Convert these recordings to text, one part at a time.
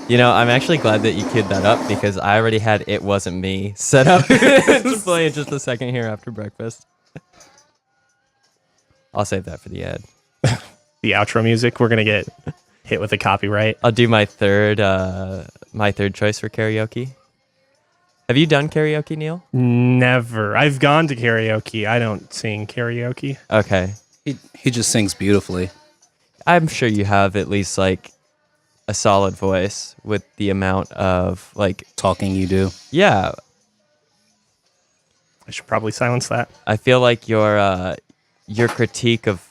You know, I'm actually glad that you queued that up because I already had It Wasn't Me set up to play in just a second here after breakfast. I'll save that for the ad. The outro music, we're going to get hit with a copyright. I'll do my third choice for karaoke. Have you done karaoke, Neil? Never. I've gone to karaoke. I don't sing karaoke. Okay. He just sings beautifully. I'm sure you have at least like a solid voice with the amount of like Talking you do. Yeah. I should probably silence that. I feel like your critique of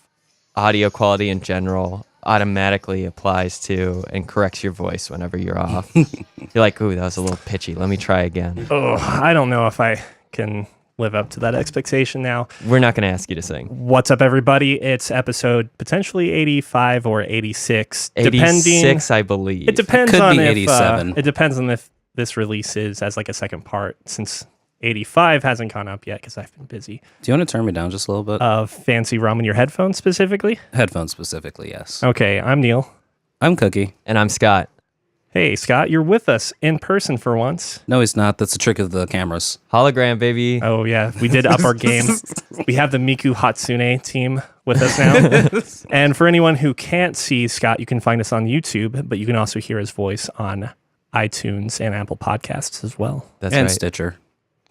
audio quality in general automatically applies to and corrects your voice whenever you're off. You're like, ooh, that was a little pitchy. Let me try again. Oh, I don't know if I can live up to that expectation now. We're not going to ask you to sing. What's up, everybody? It's episode potentially 85 or 86. 86, I believe. It depends Could on be if 87. It depends on if this releases as like a second part, since 85 hasn't gone up yet because I've been busy. Do you want to turn me down just a little bit? Fancy rum in your headphones specifically? Headphones specifically, yes. Okay, I'm Neil. I'm Cookie. And I'm Scott. Hey, Scott, you're with us in person for once. No, he's not. That's the trick of the cameras. Hologram, baby. Oh, yeah. We did up our game. We have the Miku Hatsune team with us now. And for anyone who can't see Scott, you can find us on YouTube, but you can also hear his voice on iTunes and Apple Podcasts as well. That's and right. Stitcher.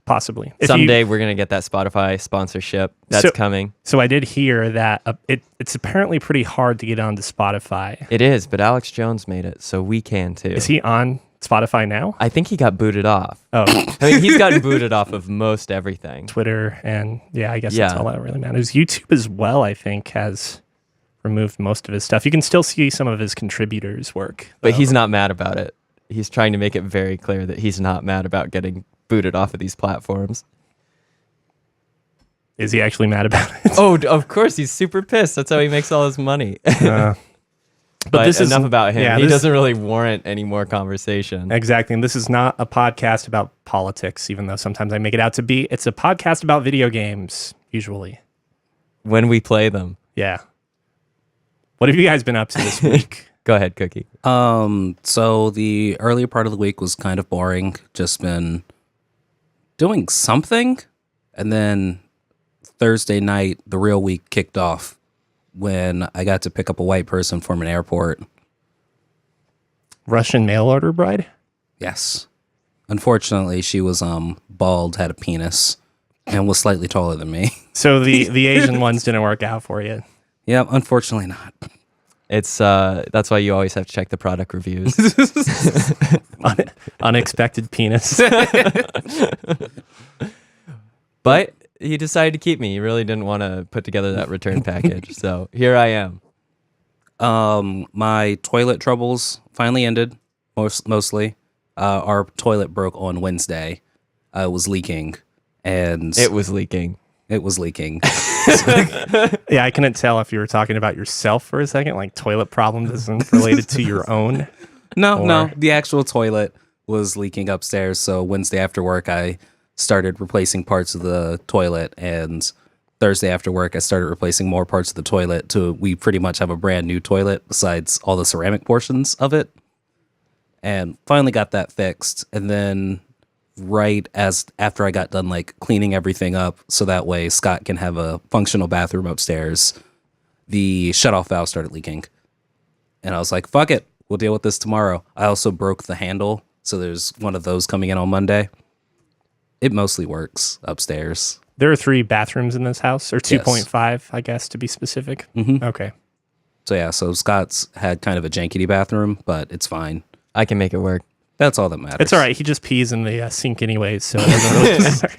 Possibly. Someday we're going to get that Spotify sponsorship. That's coming. So I did hear that it's apparently pretty hard to get onto Spotify. It is, but Alex Jones made it, so we can too. Is he on Spotify now? I think he got booted off. Oh, I mean, he's gotten booted off of most everything. Twitter, and I guess that's all that really matters. YouTube as well, I think, has removed most of his stuff. You can still see some of his contributors' work. But he's not mad about it. He's trying to make it very clear that he's not mad about getting booted off of these platforms. Is he actually mad about it? Oh, of course. He's super pissed. That's how he makes all his money. But this is enough about him. yeah, He doesn't really warrant any more conversation. Exactly. And this is not a podcast about politics, even though sometimes I make it out to be. It's a podcast about video games, usually. When we play them. Yeah. What have you guys been up to this week? Go ahead, Cookie. So the earlier part of the week was kind of boring. Just been doing something. And then Thursday night, the real week kicked off when I got to pick up a white person from an airport. Russian mail order bride? Yes. Unfortunately, she was bald, had a penis, and was slightly taller than me. So the Asian ones didn't work out for you. Yeah, unfortunately not. It's that's why you always have to check the product reviews. Unexpected penis. But he decided to keep me. He really didn't want to put together that return package. So here I am. My toilet troubles finally ended, mostly. Our toilet broke on Wednesday. It was leaking. And It was leaking. Yeah, I couldn't tell if you were talking about yourself for a second, like toilet problems isn't related to your own. No, the actual toilet was leaking upstairs. So Wednesday after work, I started replacing parts of the toilet, and Thursday after work, I started replacing more parts of the toilet to we pretty much have a brand new toilet besides all the ceramic portions of it. And finally got that fixed. And then right after I got done like cleaning everything up so that way Scott can have a functional bathroom upstairs, the shutoff valve started leaking. And I was like, fuck it, we'll deal with this tomorrow. I also broke the handle, so there's one of those coming in on Monday. It mostly works upstairs. There are 3 bathrooms in this house, or 2.5, I guess, to be specific. Mm-hmm. Okay. So yeah, so Scott's had kind of a jankety bathroom, but it's fine. I can make it work. That's all that matters. It's all right. He just pees in the sink anyways, so it doesn't really matter.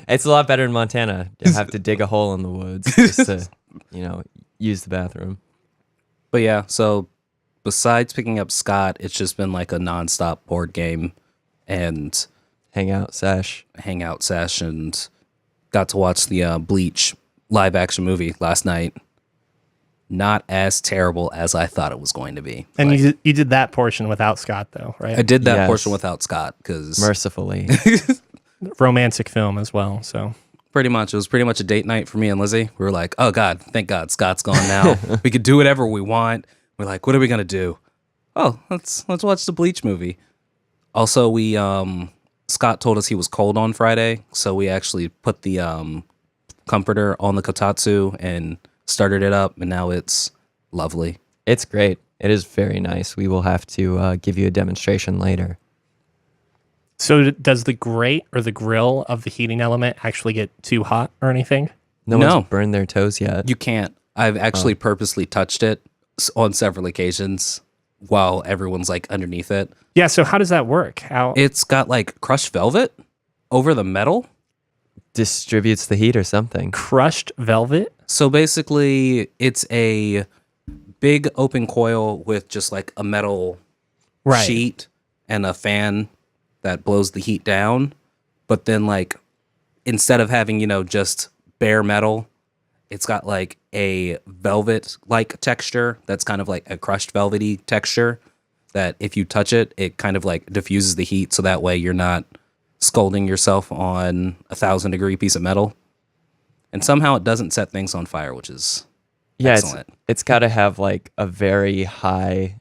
It's a lot better in Montana. You have to dig a hole in the woods just to, use the bathroom. But yeah, so besides picking up Scott, it's just been like a nonstop board game and hangout sesh, and got to watch the Bleach live action movie last night. Not as terrible as I thought it was going to be. And you did that portion without Scott, though, right? I did that portion without Scott because mercifully, romantic film as well. So pretty much, it was pretty much a date night for me and Lizzie. We were like, "Oh God, thank God, Scott's gone now. We could do whatever we want." We're like, "What are we gonna do?" oh, let's watch the Bleach movie. Also, we Scott told us he was cold on Friday, so we actually put the comforter on the kotatsu and started it up, and now it's lovely. It's great. It is very nice. We will have to give you a demonstration later. So does the grate or the grill of the heating element actually get too hot or anything? No one's burned their toes yet. You can't. I've actually purposely touched it on several occasions while everyone's like underneath it. Yeah, so how does that work? It's got like crushed velvet over the metal. Distributes the heat or something. Crushed velvet? So basically, it's a big open coil with just like a metal sheet and a fan that blows the heat down. But then like, instead of having, just bare metal, it's got like a velvet-like texture that's kind of like a crushed velvety texture that if you touch it, it kind of like diffuses the heat so that way you're not scalding yourself on a 1,000-degree piece of metal. And somehow it doesn't set things on fire, which is excellent. It's got to have like a very high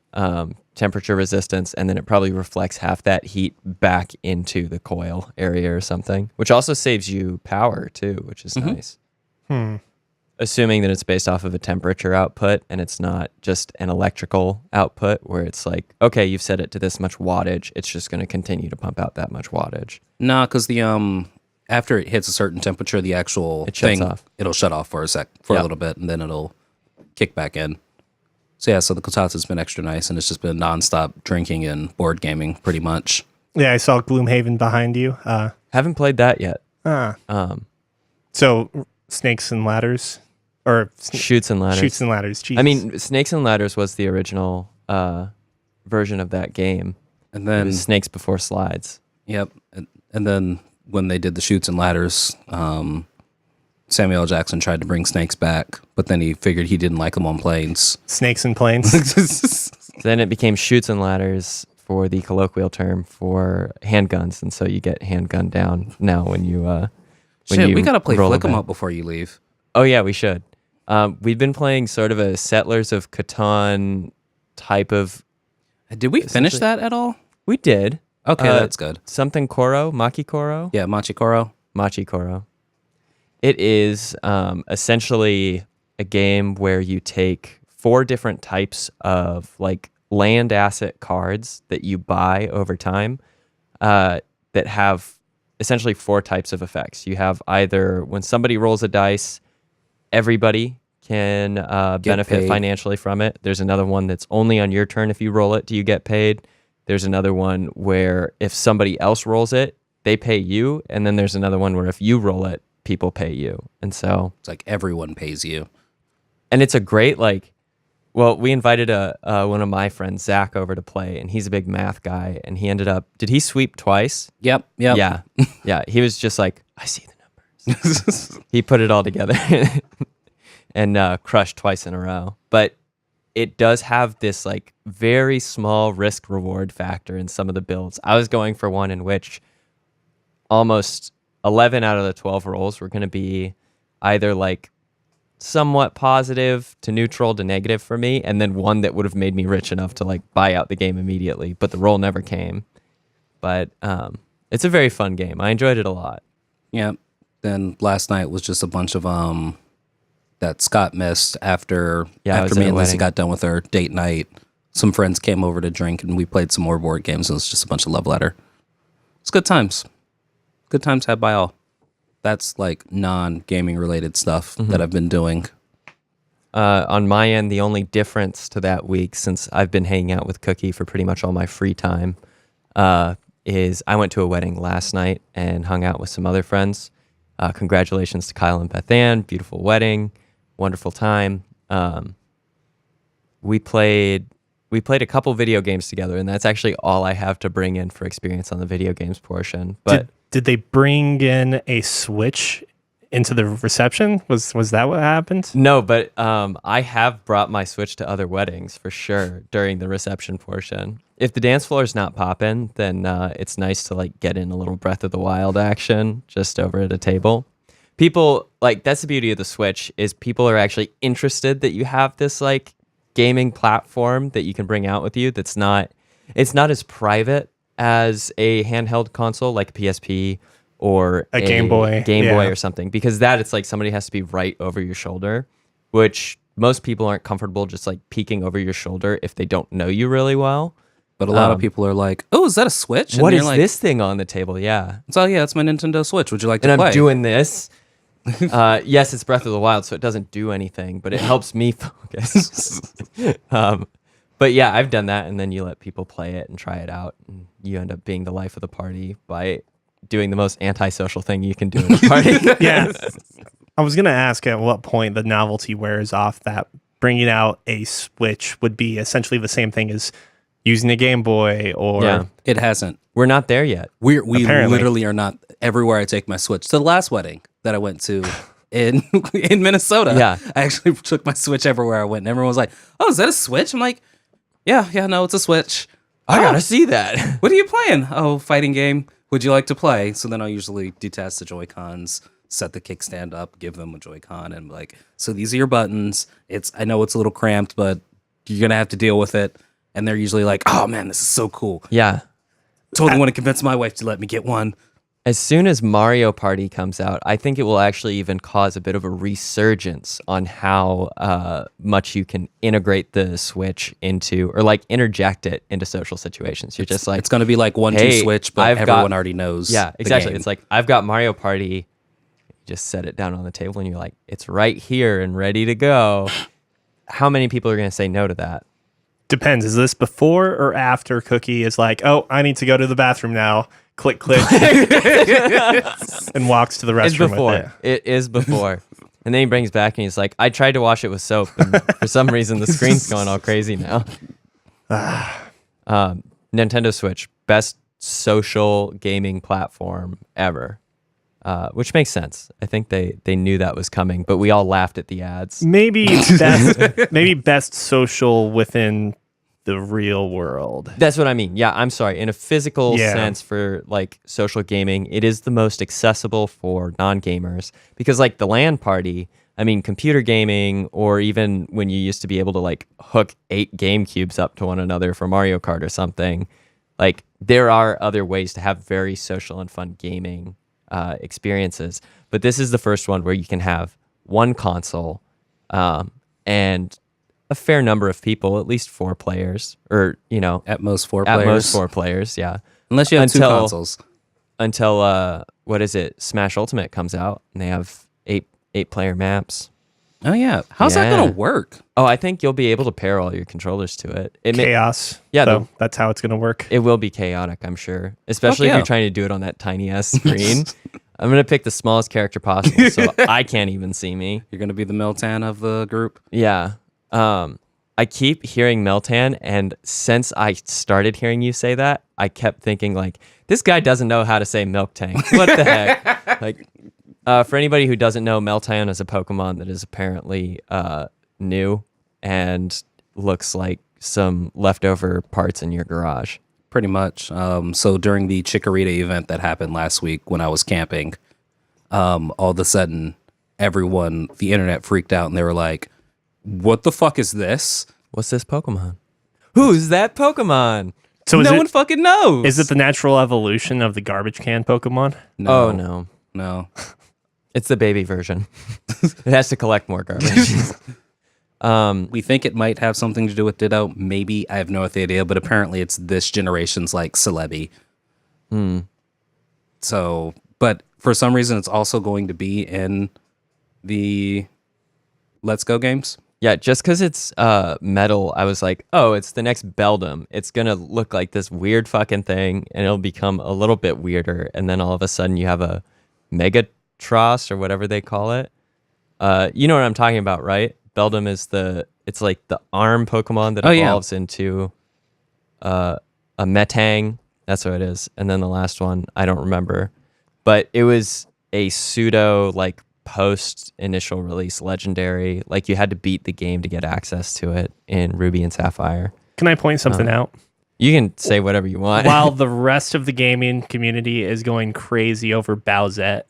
temperature resistance, and then it probably reflects half that heat back into the coil area or something, which also saves you power too, which is nice. Assuming that it's based off of a temperature output and it's not just an electrical output where it's like, okay, you've set it to this much wattage, it's just going to continue to pump out that much wattage. Nah, because the after it hits a certain temperature, the actual shuts off. It'll shut off for a little bit, and then it'll kick back in. So yeah, so the kotatsu's been extra nice, and it's just been nonstop drinking and board gaming pretty much. Yeah, I saw Gloomhaven behind you. Haven't played that yet. So Snakes and Ladders, or Shoots and Ladders. Shoots and Ladders. Jesus. I mean, Snakes and Ladders was the original version of that game. And then it was Snakes Before Slides. Yep, and then when they did the Shoots and Ladders, Samuel L. Jackson tried to bring snakes back, but then he figured he didn't like them on planes. Snakes and planes. Then it became Shoots and Ladders for the colloquial term for handguns, and so you get handgun down now when you we gotta play roll Flick 'em a Up before you leave. Oh yeah, we should. We've been playing sort of a Settlers of Catan type of. Did we finish that at all? We did. Okay, that's good. Something Koro, Maki Koro. Yeah, Machi Koro. Machi Koro. It is essentially a game where you take 4 different types of like land asset cards that you buy over time that have essentially 4 types of effects. You have either when somebody rolls a dice, everybody can benefit paid financially from it. There's another one that's only on your turn if you roll it do you get paid. There's another one where if somebody else rolls it, they pay you. And then there's another one where if you roll it, people pay you. And so it's like everyone pays you. And it's a great, we invited one of my friends, Zach, over to play, and he's a big math guy. And he ended up, did he sweep twice? Yep. Yeah. Yeah. He was just like, I see the numbers. He put it all together and crushed twice in a row. But it does have this like very small risk reward factor in some of the builds. I was going for one in which almost 11 out of the 12 rolls were going to be either like somewhat positive to neutral to negative for me, and then one that would have made me rich enough to like buy out the game immediately, but the roll never came. But it's a very fun game. I enjoyed it a lot. Yeah. Then last night was just a bunch of that Scott missed after me and Lizzie got done with our date night. Some friends came over to drink and we played some more board games. It was just a bunch of love letter. It's good times. Good times had by all. That's like non-gaming related stuff that I've been doing. On my end, the only difference to that week, since I've been hanging out with Cookie for pretty much all my free time, is I went to a wedding last night and hung out with some other friends. Congratulations to Kyle and Beth Ann. Beautiful wedding. Wonderful time. We played a couple video games together, and that's actually all I have to bring in for experience on the video games portion. But did they bring in a Switch into the reception? Was that what happened? No, but I have brought my Switch to other weddings for sure during the reception portion. If the dance floor is not popping, then it's nice to like get in a little Breath of the Wild action just over at a table. People, like, that's the beauty of the Switch, is people are actually interested that you have this like gaming platform that you can bring out with you it's not as private as a handheld console like a PSP or a Game Boy. Or something, because that it's like somebody has to be right over your shoulder, which most people aren't comfortable just like peeking over your shoulder if they don't know you really well. But a lot of people are like, "Oh, is that a Switch?" What is this thing on the table? Yeah. So yeah, it's my Nintendo Switch. Would you like to play? play? And I'm doing this. Yes, it's Breath of the Wild, so it doesn't do anything, but it helps me focus. But yeah, I've done that, and then you let people play it and try it out, and you end up being the life of the party by doing the most antisocial thing you can do at a party. Yeah. I was going to ask at what point the novelty wears off, that bringing out a Switch would be essentially the same thing as using a Game Boy or... Yeah. It hasn't. We're not there yet. We Apparently. literally are not. Everywhere I take my Switch. To the last wedding that I went to in Minnesota, Yeah. I actually took my Switch everywhere I went, and everyone was like, "Oh, is that a Switch?" I'm like, yeah, no, it's a Switch. I gotta see that. What are you playing? Oh, fighting game. Would you like to play? So then I'll usually detach the Joy-Cons, set the kickstand up, give them a Joy-Con, and like, so these are your buttons. I know it's a little cramped, but you're gonna have to deal with it. And they're usually like, "Oh man, this is so cool." Yeah. Totally want to convince my wife to let me get one. As soon as Mario Party comes out, I think it will actually even cause a bit of a resurgence on how much you can integrate the Switch into, or like interject it into social situations. You're just like, It's going to be like 1-2 hey, Switch, but everyone already knows. Yeah, the exactly. game. It's like, I've got Mario Party. You just set it down on the table and you're like, it's right here and ready to go. How many people are going to say no to that? Depends. Is this before or after Cookie is like, "Oh, I need to go to the bathroom now." Click, click. And walks to the It's restroom before. with it. It is before. And then he brings back and he's like, I tried to wash it with soap, and for some reason the screen's going all crazy now. Nintendo Switch, best social gaming platform ever. Which makes sense. I think they knew that was coming, but we all laughed at the ads. Maybe best social within the real world. That's what I mean. Yeah, I'm sorry. In a physical Yeah. sense for like social gaming, it is the most accessible for non-gamers, because like the LAN party, I mean, computer gaming, or even when you used to be able to like hook 8 GameCubes up to one another for Mario Kart or something, like there are other ways to have very social and fun gaming experiences. But this is the first one where you can have one console and a fair number of people, at least 4 players, or at most 4 at players. most 4 players, yeah. Unless you have 2 consoles. Until what is it? Smash Ultimate comes out and they have 8 player maps. Oh yeah. How's that Yeah. going to work? Oh, I think you'll be able to pair all your controllers to it. Chaos. Yeah, So that's how it's going to work. It will be chaotic, I'm sure. Especially if yeah. you're trying to do it on that tiny ass screen. I'm gonna pick the smallest character possible, so I can't even see me. You're going to be the Miltan of the group? Yeah. I keep hearing Meltan, and since I started hearing you say that, I kept thinking like, this guy doesn't know how to say Milk Tank. What the heck? Like, for anybody who doesn't know, Meltan is a Pokemon that is apparently new and looks like some leftover parts in your garage. Pretty much. So during the Chikorita event that happened last week when I was camping, all of a sudden, the internet freaked out and they were like, "What the fuck is this?" What's this Pokemon? Who's that Pokemon? So No one fucking knows. is it the natural evolution of the garbage can Pokemon? Oh, no. No. It's the baby version. It has to collect more garbage. We think it might have something to do with Ditto. Maybe. I have no idea. But apparently it's this generation's like Celebi. So, but for some reason it's also going to be in the Let's Go games. Yeah, just because it's metal, I was like, oh, it's the next Beldum. It's going to look like this weird fucking thing, and it'll become a little bit weirder. And then all of a sudden you have a Megatros or whatever they call it. You know what I'm talking about, right? Beldum is it's like the arm Pokemon that evolves into a Metang. That's what it is. And then the last one, I don't remember. But it was a pseudo, like, post initial release legendary. Like, you had to beat the game to get access to it in Ruby and Sapphire. Can I point something out? You can say whatever you want. While the rest of the gaming community is going crazy over Bowsette,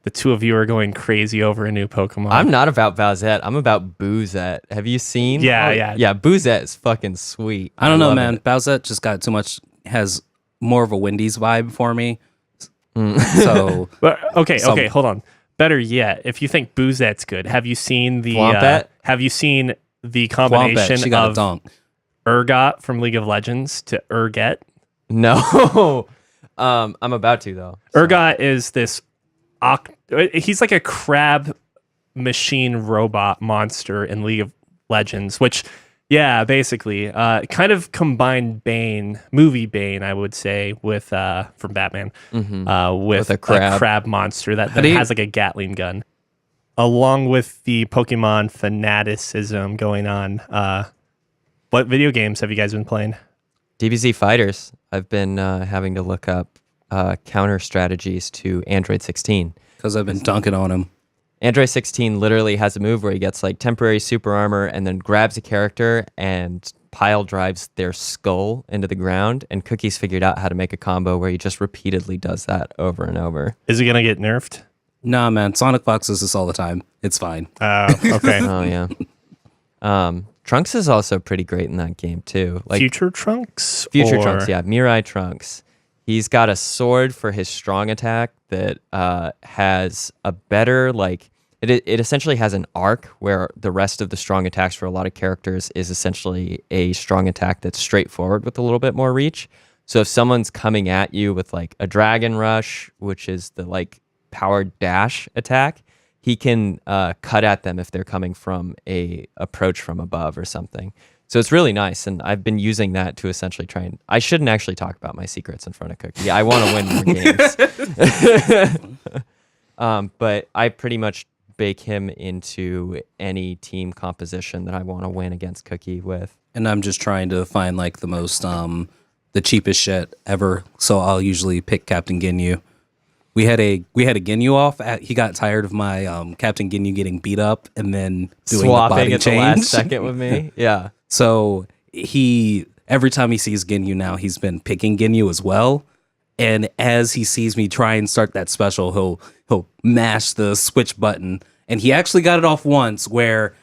The two of you are going crazy over a new Pokemon. I'm not about Bowsette. I'm about Boozette. Have you seen? Yeah. Yeah, Boozette is fucking sweet. I don't know, love man. it. Bowsette just got too much, has more of a Wendy's vibe for me. So, But, okay, hold on. Better yet, if you think Boozette's good, have you seen the Wombat? have you seen the Wombat, combination she got a of dunk. Urgot from League of Legends to Urget? No. I'm about to, though. Urgot is this he's like a crab machine robot monster in League of Legends, which basically kind of combined movie Bane, I would say, with from Batman, with a crab monster that has like a Gatling gun, along with the Pokemon fanaticism going on. What video games have you guys been playing? DBZ Fighters. I've been having to look up counter strategies to Android 16. Because I've been dunking on him. Android 16 literally has a move where he gets like temporary super armor and then grabs a character and pile drives their skull into the ground. And Cookie's figured out how to make a combo where he just repeatedly does that over and over. Is it gonna get nerfed? Nah, man. Sonic Fox does this all the time. It's fine. Okay. Oh yeah. Trunks is also pretty great in that game too. Like Future Trunks? Trunks, yeah. Mirai Trunks. He's got a sword for his strong attack that has a better, like, it essentially has an arc where the rest of the strong attacks for a lot of characters is essentially a strong attack that's straightforward with a little bit more reach. So if someone's coming at you with like a Dragon Rush, which is the like powered dash attack, he can cut at them if they're coming from a approach from above or something. So it's really nice, and I've been using that to essentially try and... I shouldn't actually talk about my secrets in front of Cookie. I want to win more games. But I pretty much bake him into any team composition that I want to win against Cookie with. And I'm just trying to find like the most, the cheapest shit ever. So I'll usually pick Captain Ginyu. We had a Ginyu off. He got tired of my Captain Ginyu getting beat up and then doing Swapping the body at change. the last second with me. Yeah. So every time he sees Ginyu now, he's been picking Ginyu as well. And as he sees me try and start that special, he'll mash the switch button. And he actually got it off once where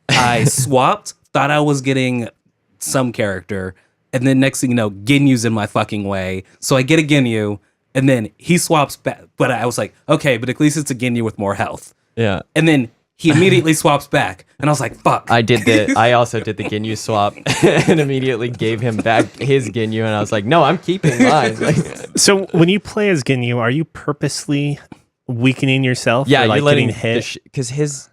I swapped, thought I was getting some character, and then next thing you know, Ginyu's in my fucking way. So I get a Ginyu, and then he swaps back. But I was like, okay, but at least it's a Ginyu with more health. Yeah. And then he immediately swaps back, and I was like, fuck. I also did the Ginyu swap and immediately gave him back his Ginyu, and I was like, no, I'm keeping mine. Like, So when you play as Ginyu, are you purposely weakening yourself? yeah, or, like, you're letting getting hit? because his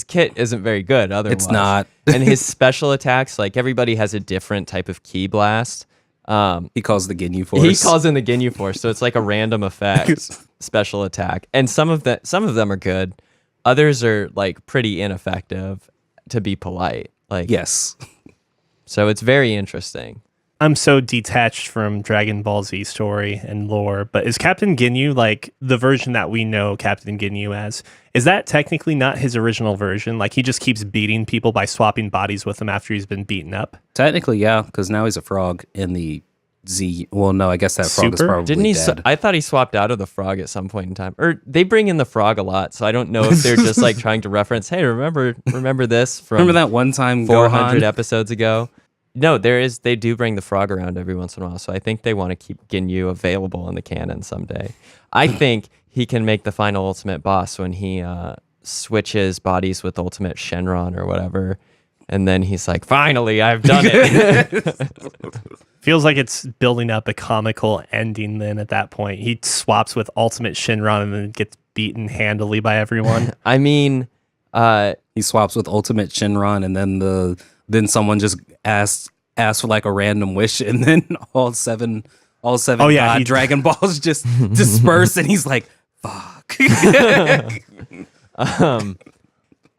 kit isn't very good otherwise. It's not. And his special attacks, like everybody has a different type of ki blast. He calls the Ginyu Force. He calls in the Ginyu Force, so it's like a random effect special attack. And some of them are good. Others are like pretty ineffective, to be polite. Like Yes. So it's very interesting. I'm so detached from Dragon Ball Z story and lore, but is Captain Ginyu, like the version that we know Captain Ginyu as, is that technically not his original version? Like he just keeps beating people by swapping bodies with him after he's been beaten up? Technically, yeah, because now he's a frog in the Z. Well, no, I guess that frog is Super? probably Didn't he? dead. I thought he swapped out of the frog at some point in time. Or they bring in the frog a lot, so I don't know if they're just like trying to reference, hey, remember this from Remember that one time 400 Gohan? episodes ago? No, they do bring the frog around every once in a while, so I think they want to keep Ginyu available in the canon someday. I think he can make the final ultimate boss when he switches bodies with ultimate Shenron or whatever, and then he's like, finally, I've done it. Feels like it's building up a comical ending then at that point. He swaps with Ultimate Shinron and then gets beaten handily by everyone. I mean, He swaps with Ultimate Shinron, and then someone just asks for like a random wish, and then all seven God Dragon Balls just disperse, and he's like, fuck.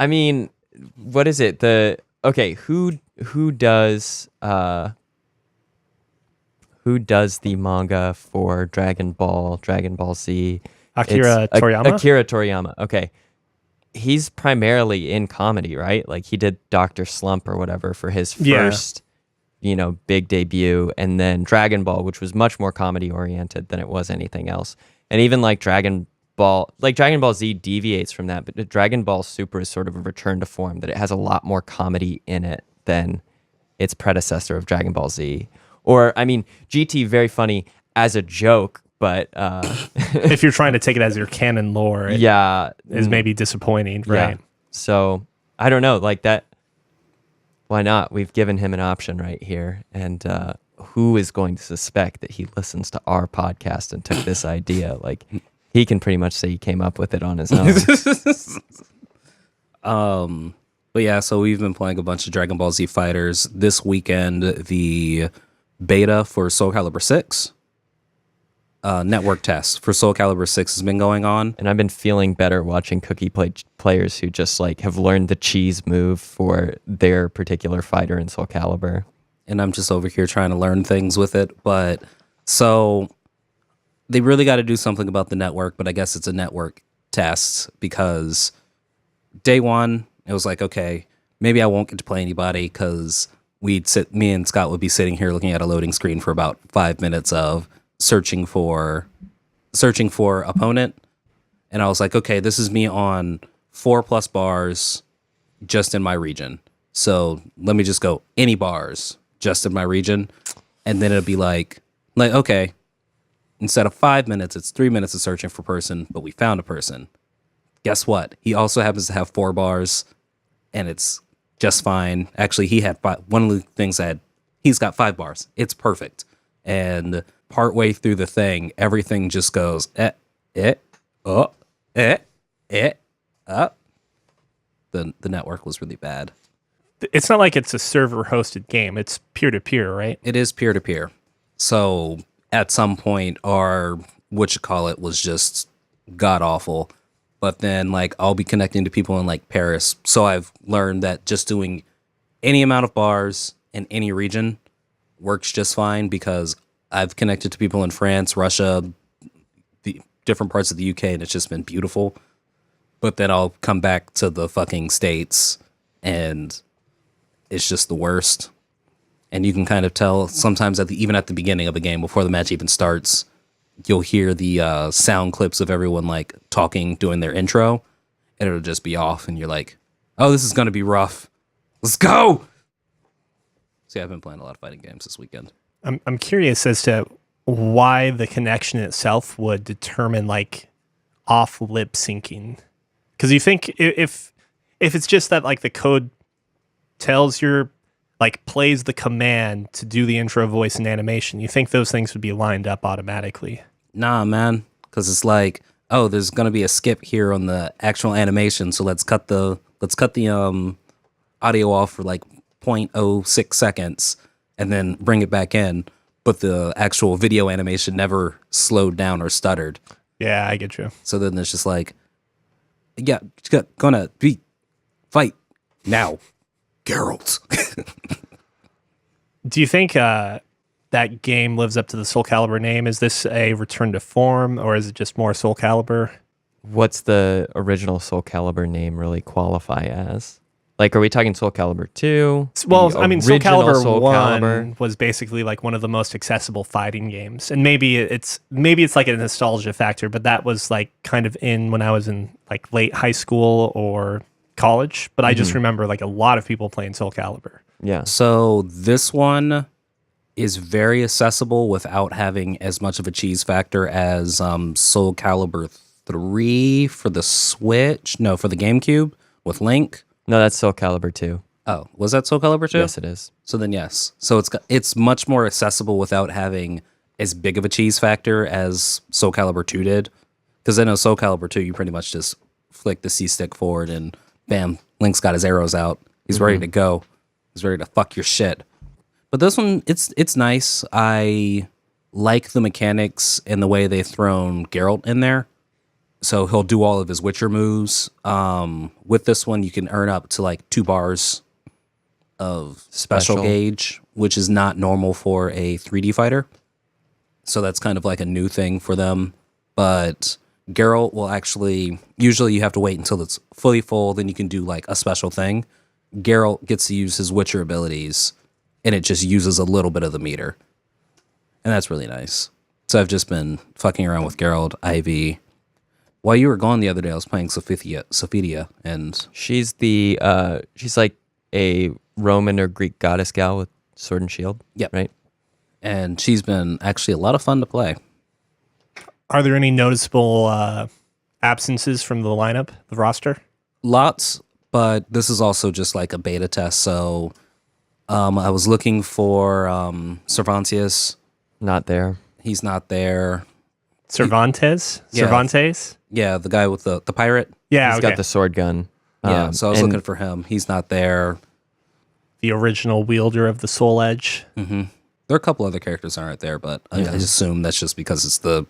I mean, what is it? Who does the manga for Dragon Ball Z? Akira Toriyama? Akira Toriyama. Okay. He's primarily in comedy, right? Like he did Dr. Slump or whatever for his first, big debut, and then Dragon Ball, which was much more comedy oriented than it was anything else. And even like Dragon Ball, like Dragon Ball Z deviates from that, but the Dragon Ball Super is sort of a return to form, that it has a lot more comedy in it than its predecessor of Dragon Ball Z. Or, I mean, GT, very funny as a joke, but... if you're trying to take it as your canon lore, it is maybe disappointing, right? Yeah. So, I don't know, like that... Why not? We've given him an option right here. And who is going to suspect that he listens to our podcast and took this idea? Like, he can pretty much say he came up with it on his own. But yeah, so we've been playing a bunch of Dragon Ball Z Fighters. This weekend, the beta for Soul Calibur 6, network test for Soul Calibur 6 has been going on. And I've been feeling better watching players who just like have learned the cheese move for their particular fighter in Soul Calibur. And I'm just over here trying to learn things with it. But so they really got to do something about the network, but I guess it's a network test because day one, it was like, okay, maybe I won't get to play anybody because me and Scott would be sitting here looking at a loading screen for about 5 minutes of searching for opponent. And I was like, okay, this is me on 4+ bars just in my region. So let me just go any bars just in my region. And then it'll be like, okay, instead of 5 minutes, it's 3 minutes of searching for person, but we found a person. Guess what? He also happens to have 4 bars, and it's just fine. Actually, he had one of the things he's got 5 bars. It's perfect. And partway through the thing, everything just goes, The network was really bad. It's not like it's a server-hosted game. It's peer-to-peer, right? It is peer-to-peer. So at some point, our was just god-awful. But then, like, I'll be connecting to people in, like, Paris. So I've learned that just doing any amount of bars in any region works just fine because I've connected to people in France, Russia, the different parts of the UK, and it's just been beautiful. But then I'll come back to the fucking States, and it's just the worst. And you can kind of tell sometimes even at the beginning of a game, before the match even starts, you'll hear the sound clips of everyone like talking, doing their intro, and it'll just be off, and you're like, oh, this is going to be rough. Let's go! See, I've been playing a lot of fighting games this weekend. I'm curious as to why the connection itself would determine like off lip syncing. Because you think if it's just that like the code tells your like plays the command to do the intro voice and animation, you think those things would be lined up automatically. Nah, man, because it's like, oh, there's gonna be a skip here on the actual animation, so let's cut the audio off for like 0.06 seconds and then bring it back in. But the actual video animation never slowed down or stuttered. Yeah, I get you. So then it's just like, yeah, gonna be fight now, Geralt. Do you think that game lives up to the Soul Calibur name? Is this a return to form, or is it just more Soul Calibur? What's the original Soul Calibur name really qualify as? Like, are we talking Soul Calibur 2? Well, I mean, Soul Calibur Soul 1 Calibur? was basically like one of the most accessible fighting games. And maybe it's like a nostalgia factor, but that was like kind of in when I was in like late high school or college. But I just remember like a lot of people playing Soul Calibur. Yeah. So this one is very accessible without having as much of a cheese factor as Soul Calibur 3 for the Switch. No, for the GameCube with Link. No, that's Soul Calibur 2. Oh, was that Soul Calibur 2? Yes, it is. So then yes. So it's much more accessible without having as big of a cheese factor as Soul Calibur 2 did. Because I know Soul Calibur 2, you pretty much just flick the C-stick forward and bam, Link's got his arrows out. He's ready to go. He's ready to fuck your shit. But this one, it's nice. I like the mechanics and the way they've thrown Geralt in there. So he'll do all of his Witcher moves. With this one, you can earn up to like 2 bars of special gauge, which is not normal for a 3D fighter. So that's kind of like a new thing for them. But Geralt will actually, usually you have to wait until it's fully full, then you can do like a special thing. Geralt gets to use his Witcher abilities, and it just uses a little bit of the meter. And that's really nice. So I've just been fucking around with Geralt, Ivy, While you were gone the other day, I was playing Sophia, and She's she's like a Roman or Greek goddess gal with sword and shield. Yep. Right. and she's been actually a lot of fun to play. Are there any noticeable absences from the lineup, the roster? Lots, but this is also just like a beta test. So I was looking for Cervantes. Not there. He's not there. Cervantes? Yeah. Cervantes? Yeah, the guy with the pirate. Yeah, He's got the sword gun. Yeah, so I was and looking for him. He's not there. the original wielder of the Soul Edge. There are a couple other characters that aren't there, but I assume that's just because it's the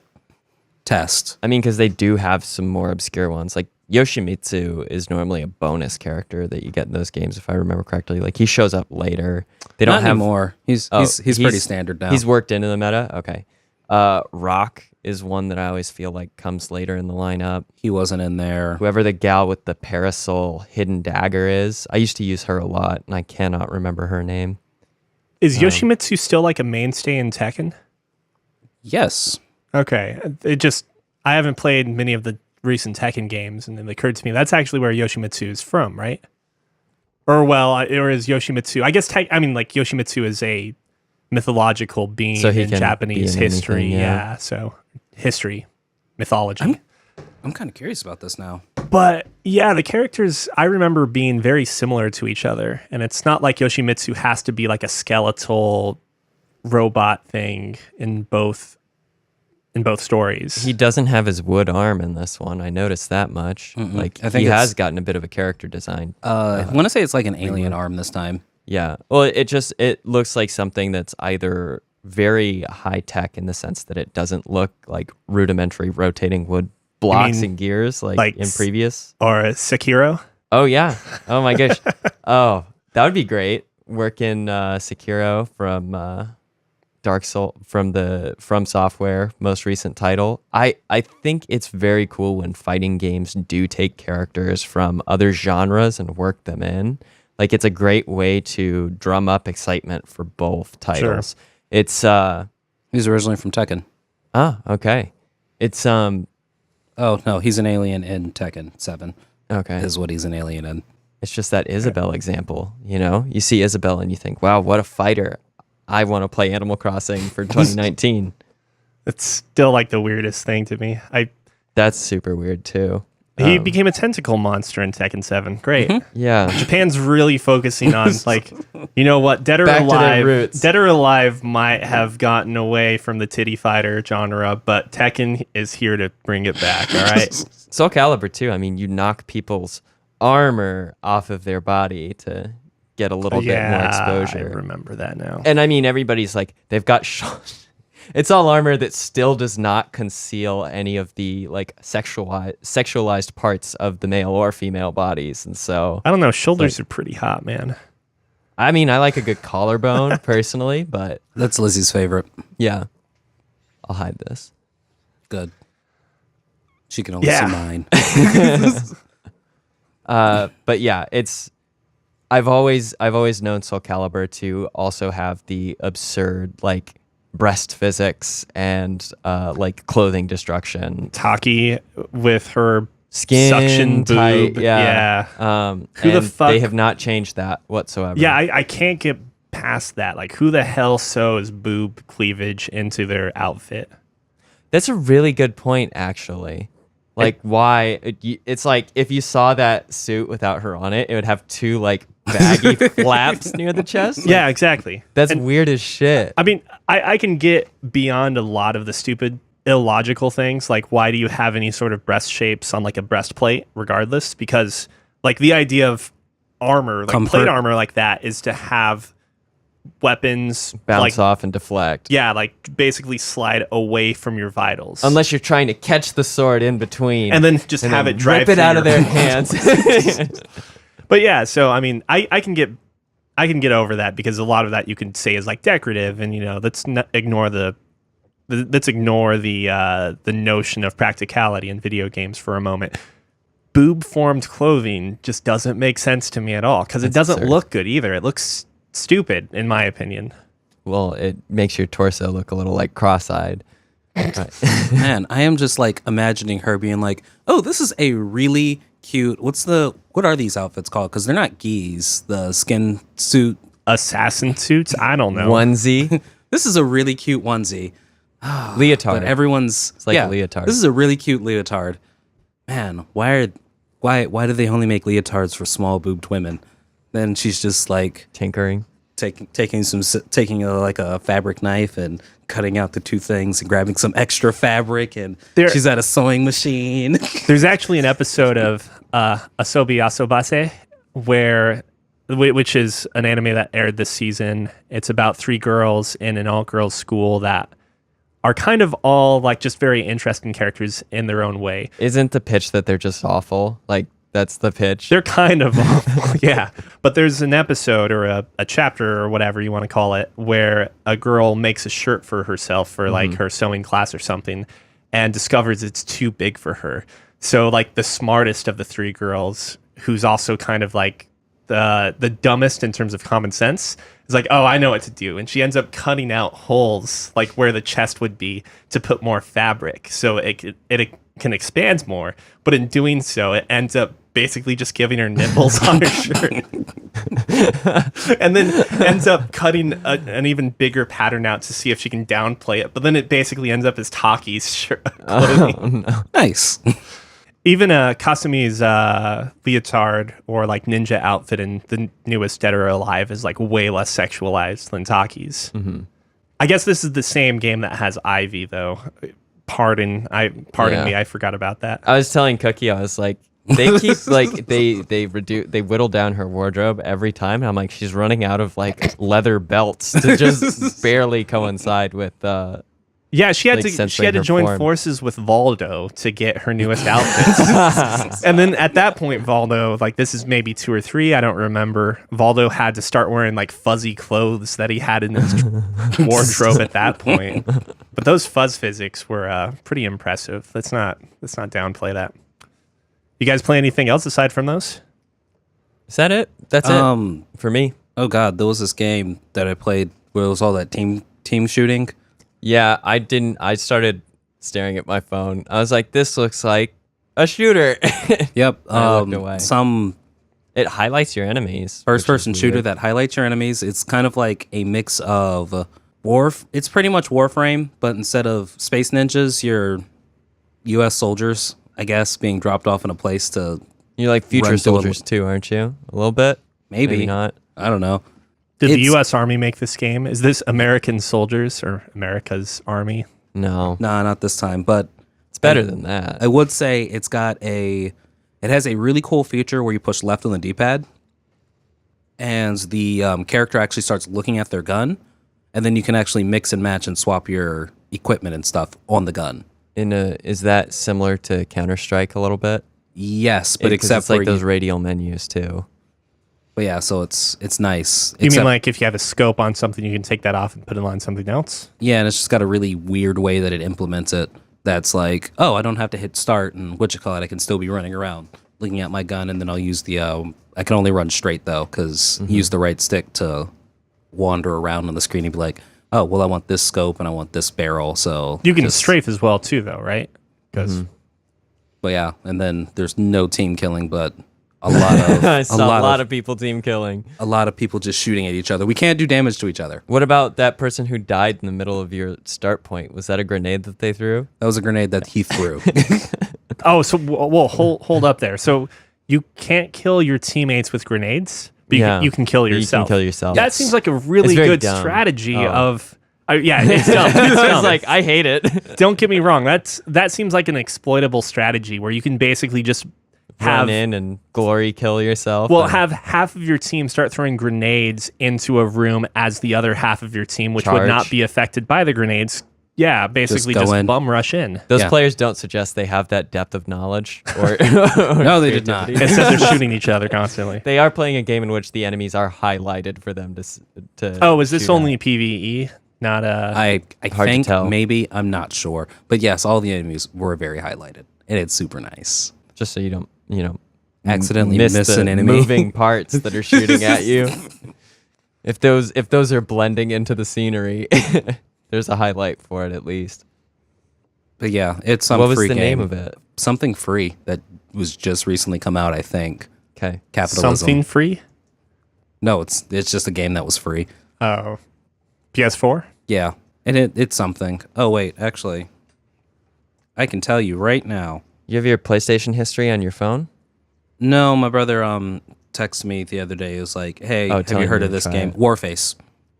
test. I mean, because they do have some more obscure ones. Like Yoshimitsu is normally a bonus character that you get in those games, if I remember correctly. Like he shows up later. They don't Not have anymore. He's pretty standard now. He's worked into the meta. Okay. Rock is one that I always feel like comes later in the lineup. He wasn't in there. Whoever the gal with the parasol hidden dagger is, I used to use her a lot, and I cannot remember her name. Is Yoshimitsu still like a mainstay in Tekken? Yes. Okay. I haven't played many of the recent Tekken games, and it occurred to me that's actually where Yoshimitsu is from, right? Or is Yoshimitsu? I guess Yoshimitsu is a mythological being So he in can Japanese be in history. anything, Yeah. So history, mythology. I'm kind of curious about this now. But yeah, the characters I remember being very similar to each other, and it's not like Yoshimitsu has to be like a skeletal robot thing in both stories. He doesn't have his wood arm in this one. I noticed that much. Like I think he it's- has gotten a bit of a character design. I want to say it's like an alien arm this time. Yeah. Well, it looks like something that's either very high tech in the sense that it doesn't look like rudimentary rotating wood blocks mean and gears like in previous. Or Sekiro. Oh yeah. Oh my gosh. Oh, that would be great. Working Sekiro from Dark Soul from Software most recent title. I think it's very cool when fighting games do take characters from other genres and work them in. Like it's a great way to drum up excitement for both titles. Sure. It's He's originally from Tekken. okay. It's Oh no, he's an alien in Tekken 7. okay. Is what he's an alien in. It's just that Isabelle example, you see Isabelle and you think, wow, what a fighter. I want to play Animal Crossing for 2019. It's still like the weirdest thing to me. That's super weird too. He became a tentacle monster in Tekken 7. Great. Yeah. Japan's really focusing on like, you know what, Dead or Back to their Alive. roots. Dead or Alive might have gotten away from the titty fighter genre, but Tekken is here to bring it back. All right. Soul Calibur too. I mean, you knock people's armor off of their body to get a little bit more exposure. I remember that now. And I mean, everybody's like, they've got it's all armor that still does not conceal any of the like sexualized parts of the male or female bodies. And so, I don't know. Shoulders are pretty hot, man. I mean, I like a good collarbone personally, but That's Lizzie's favorite. yeah, I'll hide this. Good. She can only Yeah. see mine. But yeah, I've always known Soul Calibur to also have the absurd like breast physics and like clothing destruction, Taki with her skin suction tight, boob. yeah. Who the and fuck- They have not changed that whatsoever. Yeah, I can't get past that. Like, who the hell sews boob cleavage into their outfit? That's a really good point, actually. Like, why? It's like if you saw that suit without her on it, it would have two like baggy flaps near the chest. Like, Yeah, exactly. that's weird as shit. I mean, I can get beyond a lot of the stupid, illogical things. Like, why do you have any sort of breast shapes on like a breastplate, regardless? Because like the idea of armor, like Comfort. plate armor like that, is to have weapons Bounce like, off and deflect. yeah, like basically slide away from your vitals. Unless you're trying to catch the sword in between. and then just and have then it drive rip it through out of your- their hands. But yeah, so I mean, I can get over that because a lot of that you can say is like decorative, and let's not ignore the notion of practicality in video games for a moment. Boob formed clothing just doesn't make sense to me at all because it That's doesn't absurd. look good either. It looks stupid in my opinion. Well, it makes your torso look a little like cross-eyed. Right. Man, I am just like imagining her being like, "Oh, this is a really cute. What are these outfits called? Because they're not gis. The skin suit. Assassin suits? I don't know. Onesie, This is a really cute onesie. leotard. But everyone's It's like a leotard. This is a really cute leotard. Man, why do they only make leotards for small boobed women? Then she's just like Tinkering. taking a fabric knife and cutting out the two things and grabbing some extra fabric, and she's at a sewing machine. There's actually an episode of Asobi Asobase which is an anime that aired this season. It's about 3 girls in an all-girls school that are kind of all like just very interesting characters in their own way. Isn't the pitch that they're just awful? Like, that's the pitch. They're kind of awful, yeah. But there's an episode or a chapter or whatever you want to call it where a girl makes a shirt for herself for like her sewing class or something and discovers it's too big for her. So like the smartest of the 3 girls, who's also kind of like the dumbest in terms of common sense, is like, oh, I know what to do. And she ends up cutting out holes like where the chest would be to put more fabric so it can expand more. But in doing so, it ends up basically just giving her nipples on her shirt. And then ends up cutting an even bigger pattern out to see if she can downplay it. But then it basically ends up as Taki's shirt clothing. Oh, no. Nice. Even Kasumi's leotard or like ninja outfit in the newest Dead or Alive is like way less sexualized than Taki's. Mm-hmm. I guess this is the same game that has Ivy though. Pardon me, I forgot about that. I was telling Cookie, I was like, they keep like they whittle down her wardrobe every time. And I'm like, she's running out of like leather belts to just barely coincide with. Yeah, she had like, to censoring her join form. forces with Valdo to get her newest outfits. And then at that point, Valdo, like this is maybe 2 or 3, I don't remember. Valdo had to start wearing like fuzzy clothes that he had in his wardrobe at that point. But those fuzz physics were pretty impressive. Let's not downplay that. You guys play anything else aside from those? Is that it? That's it for me. Oh God, there was this game that I played where it was all that team shooting. Yeah, I didn't. I started staring at my phone. I was like, "This looks like a shooter." Yep. I looked away. Some It highlights your enemies. first-person which is shooter weird. that highlights your enemies. It's kind of like a mix of It's pretty much Warframe, but instead of space ninjas, you're U.S. soldiers, I guess, being dropped off in a place to You're like future run through soldiers too, aren't you? A little bit. maybe not. I don't know. Did the It's- U.S. Army make this game? Is this American soldiers or America's Army? No, Nah, not this time. But it's better than that. I would say it has a really cool feature where you push left on the D-pad, and the character actually starts looking at their gun, and then you can actually mix and match and swap your equipment and stuff on the gun. Is that similar to Counter-Strike a little bit? Yes, but 'Cause except it's like for those radial menus too. But yeah, so it's nice. You mean Except- like if you have a scope on something, you can take that off and put it on something else? Yeah, and it's just got a really weird way that it implements it. That's like, oh, I don't have to hit start and I can still be running around looking at my gun, and then I'll use the. I can only run straight though, because use the right stick to wander around on the screen and be like, oh, well, I want this scope and I want this barrel. So You can just- strafe as well too, though, right? Because But yeah, and then there's no team killing, but a lot of I saw a lot of people team killing. a lot of people just shooting at each other. We can't do damage to each other. What about that person who died in the middle of your start point? Was that a grenade that they threw? That was a grenade that he threw. oh, so well, hold up there. So you can't kill your teammates with grenades, but you can kill yourself. You can kill yourself. That seems like a really It's very good dumb. strategy Oh. of. Yeah, it's dumb. It's I dumb. was like, I hate it. Don't get me wrong. That seems like an exploitable strategy where you can basically just have Run in and glory kill yourself. well and have half of your team start throwing grenades into a room as the other half of your team, which would not Charge. be affected by the grenades. Yeah, basically go just in. bum rush in. Those Yeah. players don't suggest they have that depth of knowledge. Or No, they did not. creativity. Instead, they're shooting each other constantly. They are playing a game in which the enemies are highlighted for them to Oh, is this shoot only at. PvE? Not I Hard to think tell. maybe, I'm not sure. But yes, all the enemies were very highlighted. And it's super nice. Just so you don't, Accidentally miss miss the an enemy. moving parts that are shooting at you. If those are blending into the scenery, there's a highlight for it at least. But yeah, it's some What was free the game. name of it? Something free that was just recently come out, I think. Okay. Capitalism. Something free? No, it's just a game that was free. Oh. PS4? Yeah, and it's something. Oh wait, actually, I can tell you right now. You have your PlayStation history on your phone? No, my brother texted me the other day. He was like, "Hey, have telling you heard you of to this try game, it. Warface?"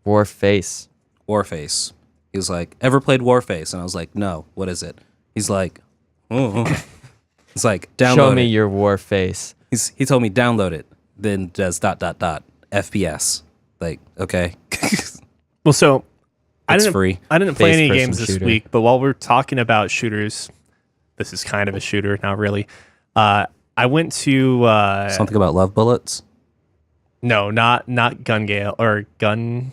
Warface. Warface. He was like, "Ever played Warface?" And I was like, "No. What is it?" He's like, "Oh." It's like, "Download Show me it." your Warface. He told me download it. Then does ... FPS. Like, okay, Well, so I it's didn't free. I didn't play any First-person games this shooter. week, but while we're talking about shooters, this is kind of a shooter, not really. I went to Something about love bullets. no, not Gun Gale or Gun.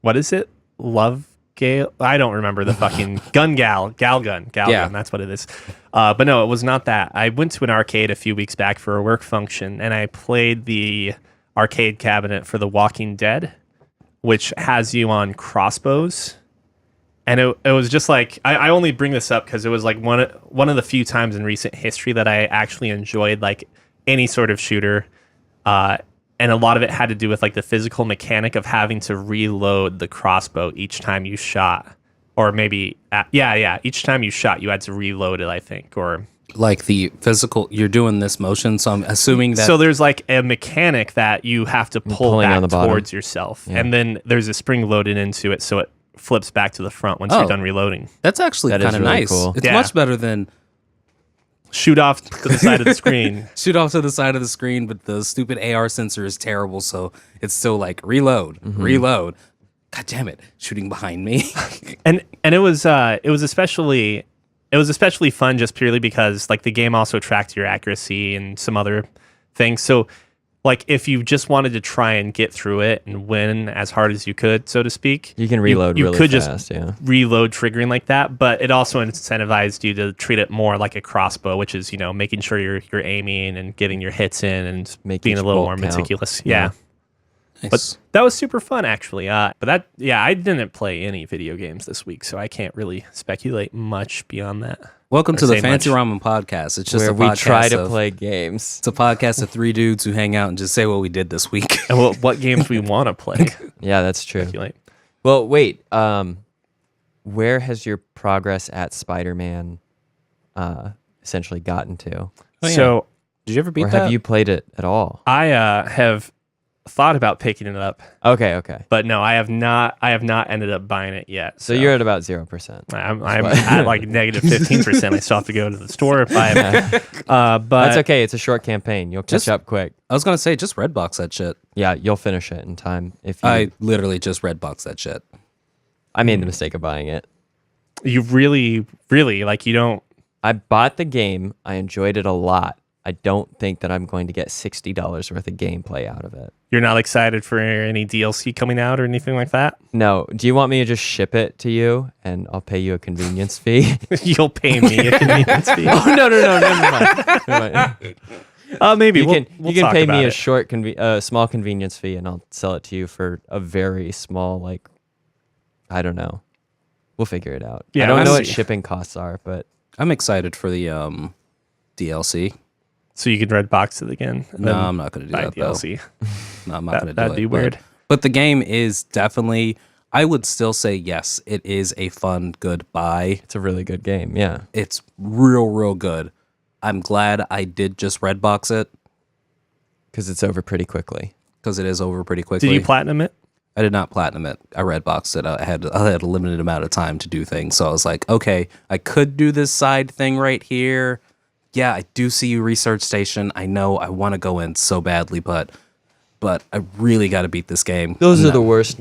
What is it? Love Gale? I don't remember the fucking Gun Gal Gun. Yeah. That's what it is. But no, it was not that. I went to an arcade a few weeks back for a work function, and I played the arcade cabinet for The Walking Dead, which has you on crossbows. And it was just like, I only bring this up because it was like one of the few times in recent history that I actually enjoyed like any sort of shooter. And a lot of it had to do with like the physical mechanic of having to reload the crossbow each time you shot. Or maybe, each time you shot, you had to reload it, I think. Or Like the physical, you're doing this motion, so I'm assuming that. so there's like a mechanic that you have to pull pulling back on the bottom. towards yourself. And then there's a spring loaded into it, so it flips back to the front once you're Oh. done reloading. That's actually That is kind of really nice. cool. It's Yeah. much better than Shoot off to the side of the screen. shoot off to the side of the screen, but the stupid AR sensor is terrible, so it's still like reload, reload. God damn it, shooting behind me. And it was especially fun just purely because like the game also tracked your accuracy and some other things. So like if you just wanted to try and get through it and win as hard as you could, so to speak, You can reload you really could fast, just yeah. reload triggering like that, but it also incentivized you to treat it more like a crossbow, which is, making sure you're aiming and getting your hits in and Make being each a little bolt more count. meticulous. Yeah. Yeah. Nice. But that was super fun, actually. But I didn't play any video games this week, so I can't really speculate much beyond that. Welcome or to the say Fancy much. Ramen Podcast. It's just Where a we podcast try to of- play games. It's a podcast of three dudes who hang out and just say what we did this week. And what games we want to play. Yeah, that's true. Speculate. Well, wait. Where has your progress at Spider-Man essentially gotten to? Oh, yeah. So Did you ever beat Or that? have you played it at all? I have thought about picking it up, Okay. but no, I have not ended up buying it yet. So you're at about 0%. I'm at like negative 15%. I still have to go to the store if I but That's okay. It's a short campaign. You'll catch Just- up quick. I was gonna say just Redbox that shit. Yeah, you'll finish it in time. If you, I literally just Redbox that shit. I made the mistake of buying it. you really, really like you don't. I bought the game. I enjoyed it a lot. I don't think that I'm going to get $60 worth of gameplay out of it. You're not excited for any DLC coming out or anything like that. No. Do you want me to just ship it to you and I'll pay you a convenience fee? You'll pay me a convenience fee. Oh, no, never mind. Maybe You we'll can talk pay about me it. a small convenience fee and I'll sell it to you for a very small, like, I don't know. We'll figure it out. Yeah, I don't know let's what see. shipping costs are, but I'm excited for the DLC. So you can red box it again. And No, then I'm not gonna do buy that though. DLC. No, I'm not gonna do That'd it. be but- weird. But the game is definitely. I would still say yes. It is a fun, good buy. it's a really good game. Yeah. It's real good. I'm glad I did just Redbox it Because it's over pretty quickly. because it is over pretty quickly. Did you platinum it? I did not platinum it. I Redboxed it. I had a limited amount of time to do things, so I was like, okay, I could do this side thing right here. Yeah, I do see you, research station. I know I want to go in so badly, but I really got to beat this game. Those No. are the worst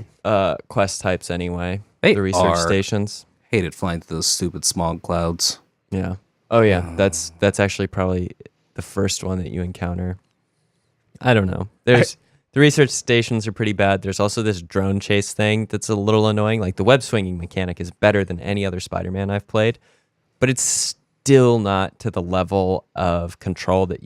quest types anyway. They the research are. stations. Hated flying through those stupid smog clouds. Yeah. Oh yeah. That's actually probably the first one that you encounter. I don't know. There's the research stations are pretty bad. There's also this drone chase thing that's a little annoying. Like the web swinging mechanic is better than any other Spider-Man I've played, but it's still not to the level of control that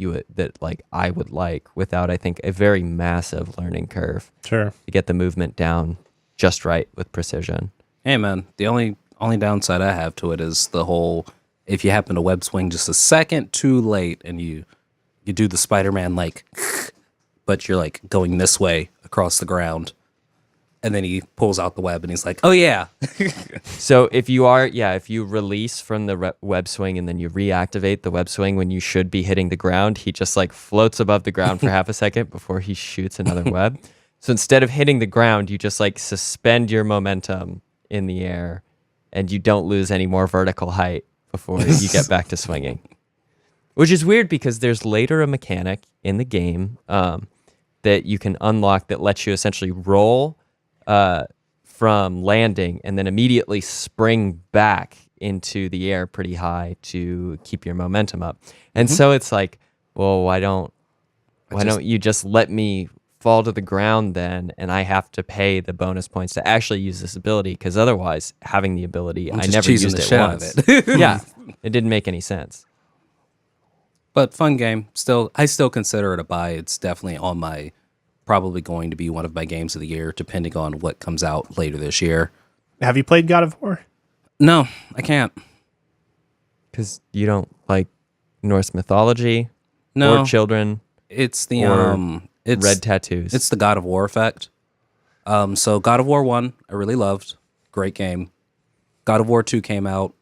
I would like without, I think, a very massive learning curve Sure. to get the movement down just right with precision. Hey man, the only downside I have to it is the whole if you happen to web swing just a second too late and you do the Spider-Man like, but you're like going this way across the ground, and then he pulls out the web and he's like, oh yeah. So if you release from the web swing and then you reactivate the web swing when you should be hitting the ground, he just like floats above the ground for half a second before he shoots another web. So instead of hitting the ground, you just like suspend your momentum in the air and you don't lose any more vertical height before you get back to swinging. Which is weird because there's later a mechanic in the game that you can unlock that lets you essentially roll from landing and then immediately spring back into the air pretty high to keep your momentum up. And so it's like, well, why don't you just let me fall to the ground then, and I have to pay the bonus points to actually use this ability, because otherwise having the ability, I never used it once. Yeah, it didn't make any sense. But fun game. I still consider it a buy. It's definitely on my, probably going to be one of my games of the year, depending on what comes out later this year. Have you played God of War? No, I can't. Because you don't like Norse mythology No, or children. it's the It's red tattoos. It's the God of War effect. So God of War 1, I really loved. Great game. God of War 2 came out.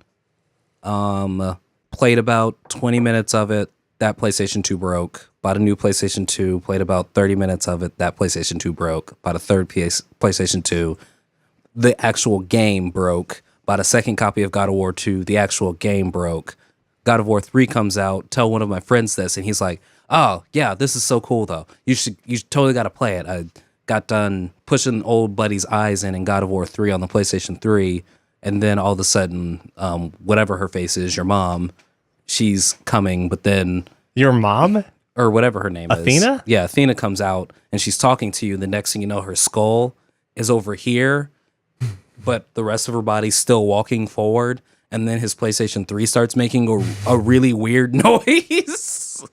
Played about 20 minutes of it. That PlayStation 2 broke. Bought a new PlayStation 2. Played about 30 minutes of it. That PlayStation 2 broke. Bought a third PlayStation 2. The actual game broke. Bought a second copy of God of War 2. The actual game broke. God of War 3 comes out. Tell one of my friends this, and he's like, oh, yeah, this is so cool, though. You totally got to play it. I got done pushing old buddy's eyes in God of War 3 on the PlayStation 3, and then all of a sudden, whatever her face is, your mom, she's coming, but then... Your mom? Or whatever her name is. Athena? Yeah, Athena comes out, and she's talking to you, and the next thing you know, her skull is over here, but the rest of her body's still walking forward, and then his PlayStation 3 starts making a really weird noise.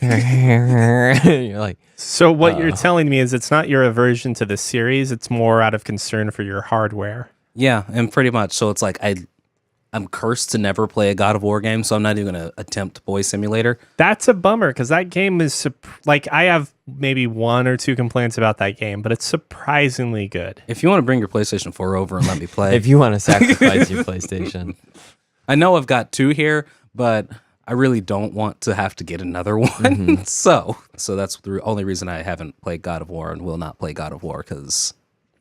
You're like, so what you're telling me is it's not your aversion to the series, it's more out of concern for your hardware. Yeah, and pretty much. So it's like I'm cursed to never play a God of War game, so I'm not even going to attempt Boy Simulator. That's a bummer, because that game is like, I have maybe one or two complaints about that game, but it's surprisingly good. If you want to bring your PlayStation 4 over and let me play. if you want to sacrifice your PlayStation. I know I've got two here, but I really don't want to have to get another one. So that's the only reason I haven't played God of War and will not play God of War, because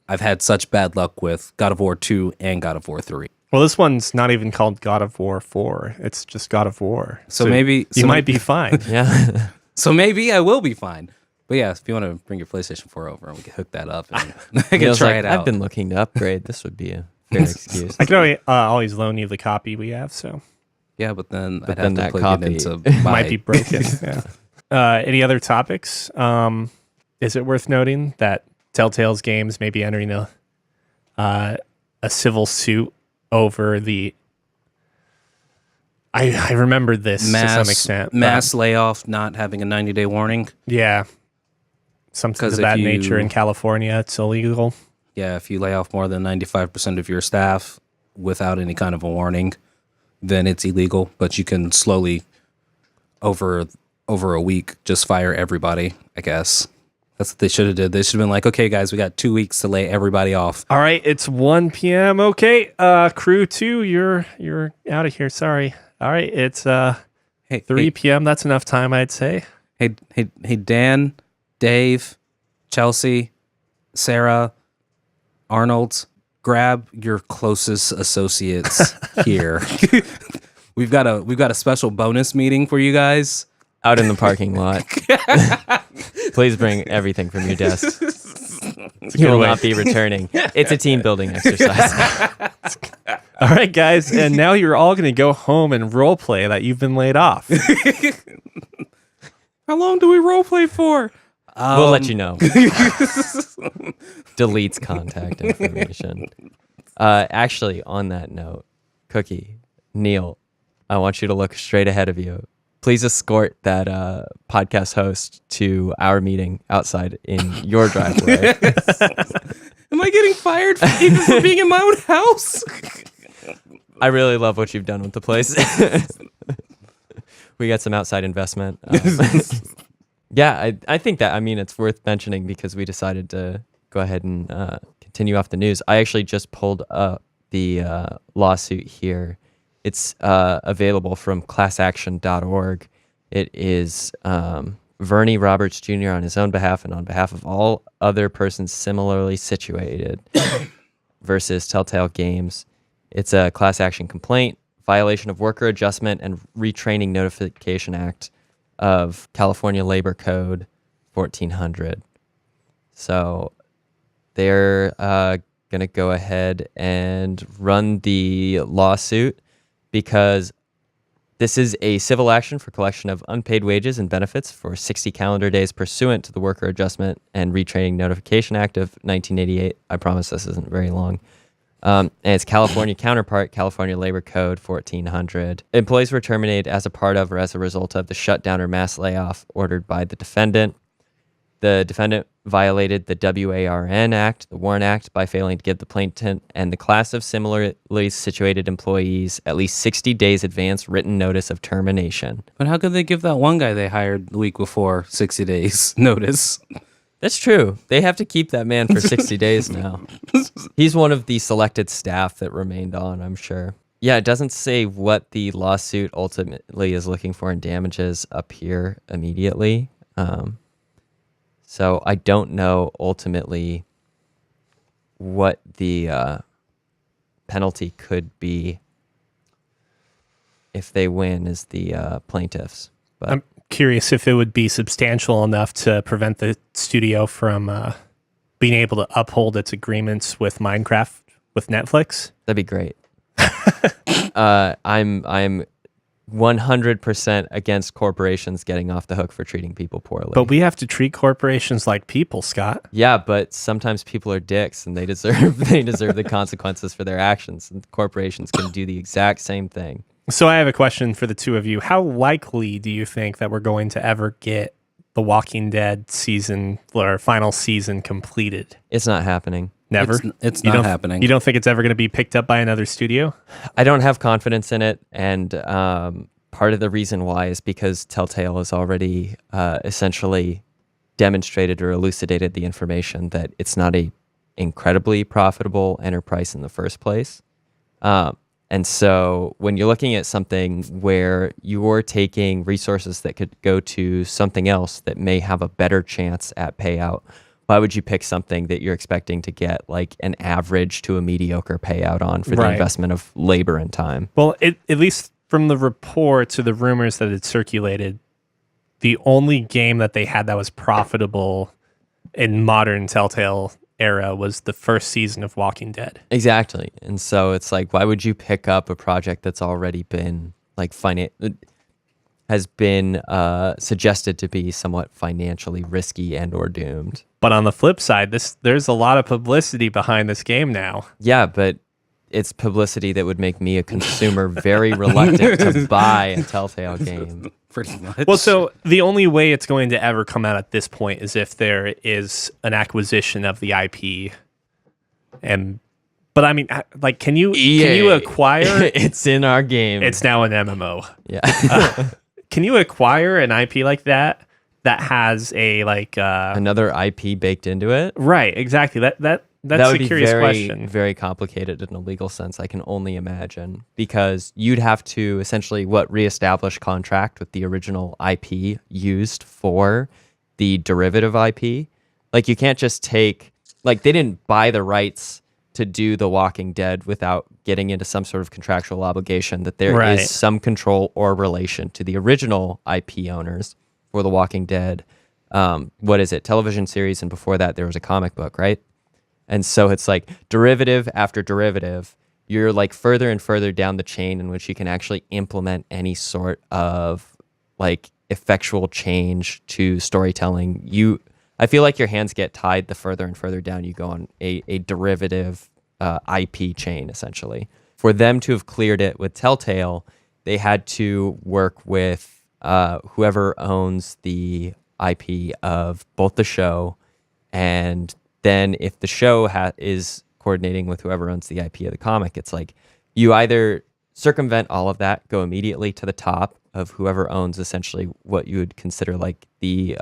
I've had such bad luck with God of War 2 and God of War 3. Well, this one's not even called God of War 4. It's just God of War. So maybe... You might be fine. Yeah. So maybe I will be fine. But yeah, if you want to bring your PlayStation 4 over and we can hook that up and I can try it out. I've been looking to upgrade. This would be a fair excuse. I can always loan you the copy we have, so... Yeah, but then I'd then have to that plug copy it into might be broken. Yeah. Any other topics? Is it worth noting that Telltale's games may be entering a civil suit over the... I remembered this to some extent. Mass layoff, not having a 90-day warning. Yeah. Something of that nature in California. It's illegal. Yeah, if you lay off more than 95% of your staff without any kind of a warning, then it's illegal. But you can slowly, over a week, just fire everybody, I guess. That's what they should have did. They should have been like, okay, guys, we got 2 weeks to lay everybody off. All right, it's 1 p.m. Okay, crew 2, you're out of here. Sorry. All right, it's 3 p.m. That's enough time, I'd say. Hey, Dan, Dave, Chelsea, Sarah, Arnold, grab your closest associates here. We've got a special bonus meeting for you guys out in the parking lot. Please bring everything from your desk. You will not be returning. It's a team building exercise. All right, guys, and now you're all going to go home and role play that you've been laid off. How long do we role play for? We'll let you know. Deletes contact information. Actually, on that note, Cookie, Neil, I want you to look straight ahead of you. Please escort that podcast host to our meeting outside in your driveway. Am I getting fired even for being in my own house? I really love what you've done with the place. We got some outside investment. Yeah, I think that, I mean, it's worth mentioning because we decided to go ahead and continue off the news. I actually just pulled up the lawsuit here. It's available from classaction.org. It is Vernie Roberts Jr. on his own behalf and on behalf of all other persons similarly situated versus Telltale Games. It's a class action complaint, violation of Worker Adjustment and Retraining Notification Act of California Labor Code 1400. So they're going to go ahead and run the lawsuit because this is a civil action for collection of unpaid wages and benefits for 60 calendar days pursuant to the Worker Adjustment and Retraining Notification Act of 1988. I promise this isn't very long. And its California counterpart, California Labor Code 1400. Employees were terminated as a part of or as a result of the shutdown or mass layoff ordered by the defendant. The defendant violated the WARN Act, the Warren Act, by failing to give the plaintiff and the class of similarly situated employees at least 60 days advance written notice of termination. But how could they give that one guy they hired the week before 60 days notice? That's true. They have to keep that man for 60 days now. He's one of the selected staff that remained on, I'm sure. Yeah, it doesn't say what the lawsuit ultimately is looking for in damages up here immediately. So I don't know ultimately what the penalty could be if they win as the plaintiffs. But I'm curious if it would be substantial enough to prevent the studio from being able to uphold its agreements with Minecraft with Netflix. that'd be great. I'm 100% against corporations getting off the hook for treating people poorly. But we have to treat corporations like people, Scott. Yeah, but sometimes people are dicks and they deserve the consequences for their actions. And corporations can do the exact same thing. So I have a question for the two of you. How likely do you think that we're going to ever get The Walking Dead season or final season completed? It's not happening. Never? It's You not don't- happening. You don't think it's ever going to be picked up by another studio? I don't have confidence in it, and part of the reason why is because Telltale has already essentially demonstrated or elucidated the information that it's not a incredibly profitable enterprise in the first place. And so when you're looking at something where you're taking resources that could go to something else that may have a better chance at payout, why would you pick something that you're expecting to get like an average to a mediocre payout on for the Right. investment of labor and time? Well, at least from the reports or the rumors that had circulated, the only game that they had that was profitable in modern Telltale era was the first season of Walking Dead. Exactly. And so it's like, why would you pick up a project that's already been like has been suggested to be somewhat financially risky and or doomed? But on the flip side, there's a lot of publicity behind this game now. Yeah, but it's publicity that would make me a consumer very reluctant to buy a Telltale game. Pretty much. Well, so the only way it's going to ever come out at this point is if there is an acquisition of the IP. But I mean, like, can you acquire? It's in our game. It's now an MMO. Yeah. Can you acquire an IP like that has a like Another IP baked into it? right? Exactly. That's That a would be curious very, question. very complicated in a legal sense. I can only imagine because you'd have to essentially reestablish contract with the original IP used for the derivative IP. Like you can't just take they didn't buy the rights to do The Walking Dead without getting into some sort of contractual obligation that there Right. is some control or relation to the original IP owners for The Walking Dead. What is it? Television series, and before that there was a comic book, right? And so it's like derivative after derivative, you're like further and further down the chain in which you can actually implement any sort of like effectual change to storytelling. I feel like your hands get tied the further and further down you go on a derivative IP chain, essentially. For them to have cleared it with Telltale, they had to work with whoever owns the IP of both the show, and then if the show is coordinating with whoever owns the IP of the comic, it's like you either circumvent all of that, go immediately to the top of whoever owns essentially what you would consider like the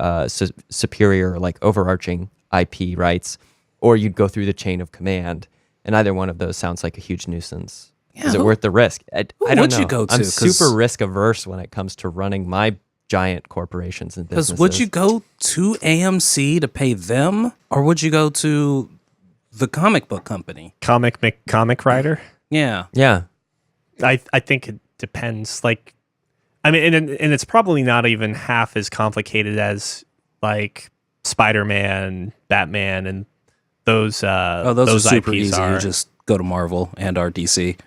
superior, like overarching IP rights, or you'd go through the chain of command, and either one of those sounds like a huge nuisance. Yeah, Is it worth the risk? I don't would know. you go to? I'm 'Cause- super risk averse when it comes to running my giant corporations and businesses. Because would you go to AMC to pay them, or would you go to the comic book company? Comic writer. Yeah. Yeah. I think it depends. Like, I mean, and it's probably not even half as complicated as like Spider-Man, Batman, and those. Those are super IPs easy. are. You just go to Marvel and RDC.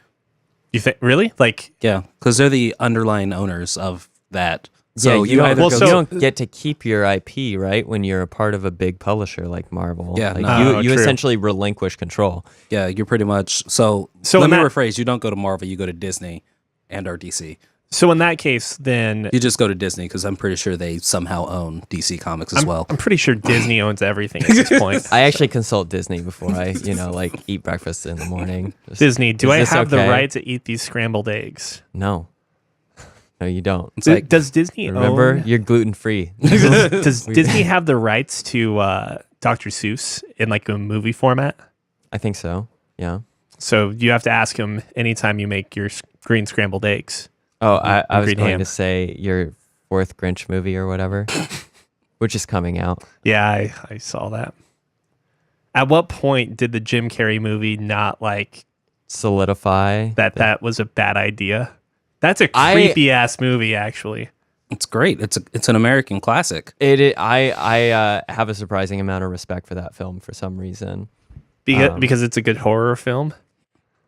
You think really? Like, Yeah, because they're the underlying owners of that. So you either don't, go you don't get to keep your IP, right? When you're a part of a big publisher like Marvel. Yeah, like no. you True. essentially relinquish control. Yeah, you're pretty much so. So let in me that- rephrase: you don't go to Marvel, you go to Disney and RDC. so in that case, then You just go to Disney because I'm pretty sure they somehow own DC Comics as well. I'm pretty sure Disney owns everything at this point. I actually consult Disney before I, like eat breakfast in the morning. Just, Disney, do is I this have the okay? right to eat these scrambled eggs? No. No, you don't. It's like Does Disney Remember, own? you're gluten free. Does Disney have the rights to Dr. Seuss in like a movie format? I think so. Yeah. So you have to ask him anytime you make your green scrambled eggs. Oh, I was Green going ham. to say your fourth Grinch movie or whatever, which is coming out. Yeah, I saw that. At what point did the Jim Carrey movie not like Solidify that was a bad idea? That's a creepy ass movie, actually. it's great. It's an American classic. I have a surprising amount of respect for that film for some reason. Because it's a good horror film.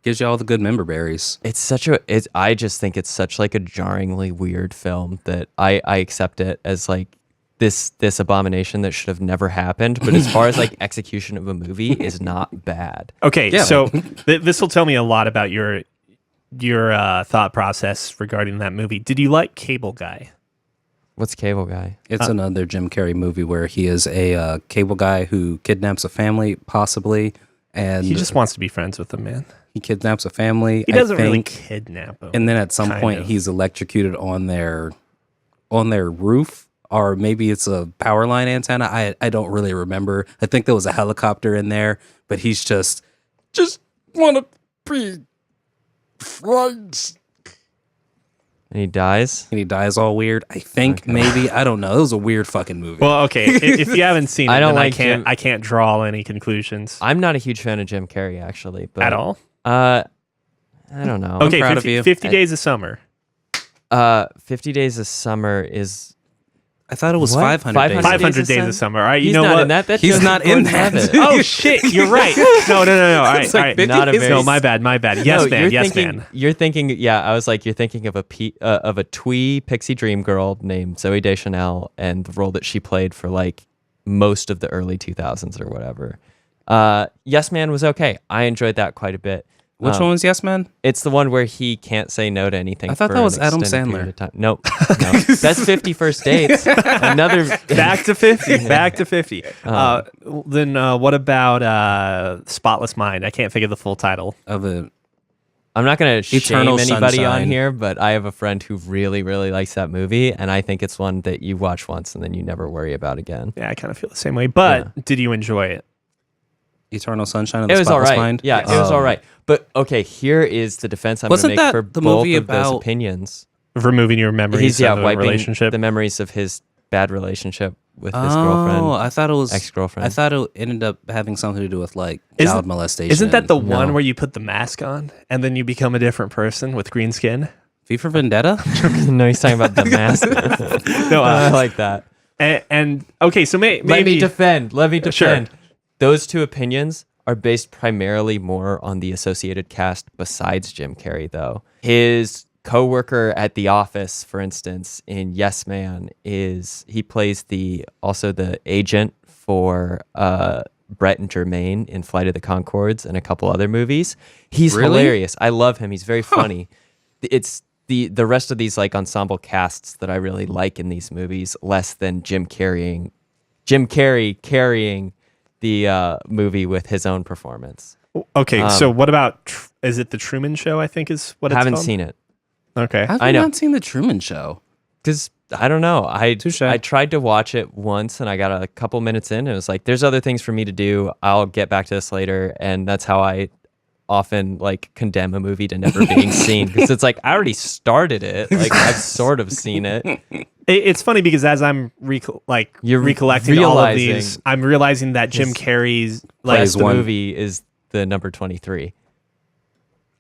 Gives you all the good member berries. I just think it's such like a jarringly weird film that I accept it as like this abomination that should have never happened. But as far as like execution of a movie is not bad. Okay, Yeah. so this will tell me a lot about your thought process regarding that movie. Did you like Cable Guy? What's Cable Guy? It's another Jim Carrey movie where he is a cable guy who kidnaps a family, possibly, and He just wants to be friends with them, man. he kidnaps a family. He doesn't really think, kidnap them. And then at some kind point, of. he's electrocuted on their roof, or maybe it's a power line antenna. I don't really remember. I think there was a helicopter in there, but he's just want to be friends. And he dies. And he dies all weird. I think maybe I don't know. It was a weird fucking movie. Well, okay. If you haven't seen it, I don't then like Jim- I can't draw any conclusions I'm not a huge fan of Jim Carrey actually, but at all. I don't know. Okay, proud of 50, you. 50 Days of Summer. 50 Days of Summer is I thought it was What? 500 days. 500 Days of Summer. All right, you he's know not what? in that. That's He's Joseph not in Gordon-Levitt. that. Oh shit, you're right. No. All right, It's like all right. 50 Not a very- No, my bad. Yes, No, man. you're Yes, thinking, man. You're thinking, yeah. I was like, you're thinking of a twee pixie dream girl named Zoe Deschanel and the role that she played for like most of the early 2000s or whatever. Yes Man was okay. I enjoyed that quite a bit. Which one was Yes Man? It's the one where he can't say no to anything. I thought for that was an Adam extended Sandler. period of time. Nope. No. That's 50 First Dates. Another. Back to 50. Back to 50. Then what about Spotless Mind? I can't think of the full title. Of a I'm not going to shame Eternal anybody on Sunshine. here, but I have a friend who really, really likes that movie, and I think it's one that you watch once and then you never worry about again. Yeah, I kind of feel the same way. But did you enjoy it? Eternal Sunshine of the It was all Spotless right. Mind? Yeah, it was all right. But okay, here is the defense I'm going to Wasn't make that for the both movie of those about- opinions. Removing your memories He's of a wiping relationship. the memories of his bad relationship with his girlfriend. I thought it was ex-girlfriend. I thought it ended up having something to do with like Isn't- child molestation. Isn't that the No. one where you put the mask on and then you become a different person with green skin? V for Vendetta? No, he's talking about the mask. No, I like that. and okay, so maybe Let me defend. Sure. Those two opinions are based primarily more on the associated cast besides Jim Carrey, though. His coworker at the office, for instance, in Yes Man, he plays also the agent for Brett and Jermaine in Flight of the Conchords and a couple other movies. He's Really? hilarious. I love him. He's very funny. It's the rest of these like ensemble casts that I really like in these movies, less than Jim Carrey carrying the movie with his own performance. Okay, so what about is it the Truman Show? I think is what it's Haven't called? seen it Okay. I've I know. not seen the Truman Show. because I don't know. Touche. I tried to watch it once and I got a couple minutes in and it was like, there's other things for me to do. I'll get back to this later. And that's how I often like condemn a movie to never being seen, because it's like I already started it. Like I've sort of seen it. It's funny because as I'm You're recollecting all of realizing- these, I'm realizing that Jim Carrey's Yes, the one. movie is the number 23.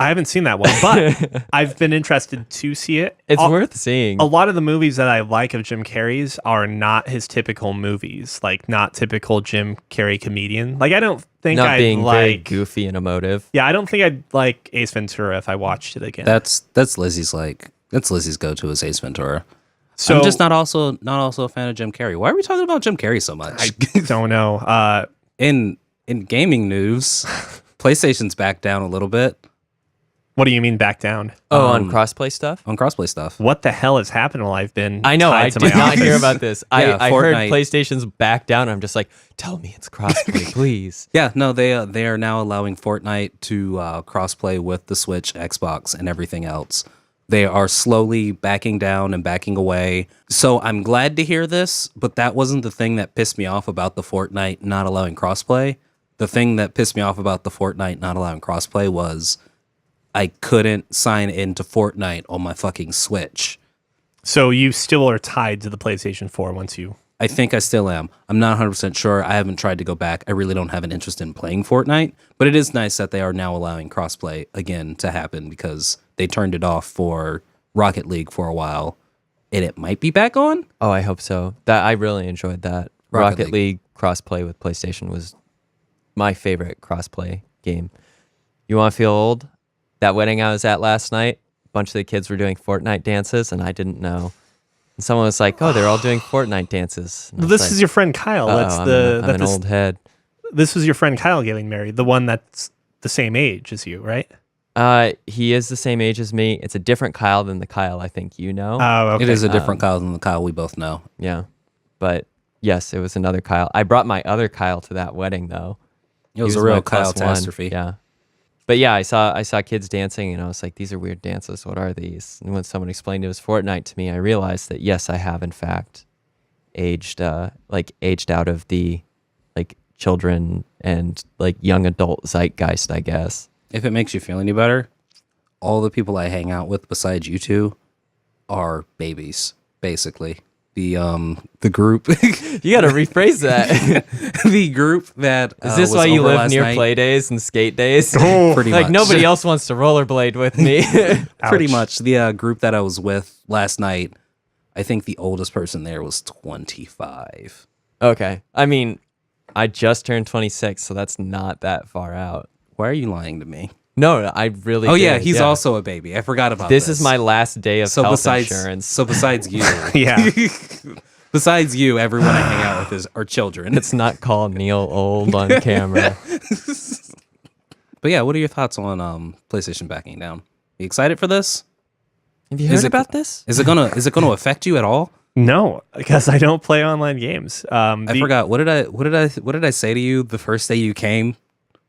I haven't seen that one, but I've been interested to see it. It's worth seeing. A lot of the movies that I like of Jim Carrey's are not his typical movies, like not typical Jim Carrey comedian. Like I don't think Not I'd being very like. goofy and emotive. Yeah, I don't think I'd like Ace Ventura if I watched it again. That's Lizzie's go-to is Ace Ventura. So I'm just not also a fan of Jim Carrey. Why are we talking about Jim Carrey so much? I don't know. In gaming news, PlayStation's back down a little bit What do you mean back down? Oh, on crossplay stuff? on crossplay stuff. What the hell has happened while I've been? I know. tied I to did my not office? hear about this. Yeah, I heard Fortnite. PlayStation's back down. I'm just like, tell me it's crossplay, please. Yeah, no, they are now allowing Fortnite to crossplay with the Switch, Xbox, and everything else. They are slowly backing down and backing away. So I'm glad to hear this, but that wasn't the thing that pissed me off about the Fortnite not allowing crossplay. The thing that pissed me off about the Fortnite not allowing crossplay was I couldn't sign into Fortnite on my fucking Switch. So you still are tied to the PlayStation 4 once you. I think I still am. I'm not 100% sure. I haven't tried to go back. I really don't have an interest in playing Fortnite, but it is nice that they are now allowing crossplay again to happen because they turned it off for Rocket League for a while, and it might be back on. Oh, I hope so. That I really enjoyed that. Rocket Rocket League crossplay with PlayStation was my favorite crossplay game. You want to feel old? That wedding I was at last night, a bunch of the kids were doing Fortnite dances, and I didn't know. And someone was like, "Oh, they're all doing Fortnite dances." And I was This like, is your friend Kyle. That's "Uh-oh, the. I'm that's an the- old head. This was your friend Kyle getting married. The one that's the same age as you, right? He is the same age as me. It's a different Kyle than the Kyle I think you know. Oh, okay. It is a different Kyle than the Kyle we both know. Yeah, but yes, it was another Kyle. I brought my other Kyle to that wedding though. It was He a my real plus Kyle one. catastrophe. Yeah. But yeah, I saw kids dancing and I was like, these are weird dances. What are these? And when someone explained it was Fortnite to me, I realized that yes, I have in fact aged out of the like children and like young adult zeitgeist, I guess. If it makes you feel any better, all the people I hang out with besides you two are babies, basically. The group You gotta rephrase that. the group that Is this was why you over live last near night, play days and skate days? pretty Like much. nobody else wants to rollerblade with me. Pretty Ouch. much. The group that I was with last night, I think the oldest person there was 25. Okay. I mean, I just turned 26, so that's not that far out. Why are you lying to me? No, I really Oh yeah, did, he's also a baby. I forgot about this. This is my last day of health insurance. So besides you, Yeah. besides you, everyone I hang out with are children. It's not called Neil Old on camera. But yeah, what are your thoughts on PlayStation backing down? You excited for this? Have you heard it- about this? Is it gonna affect you at all? No, because I don't play online games. I forgot. What did I say to you the first day you came?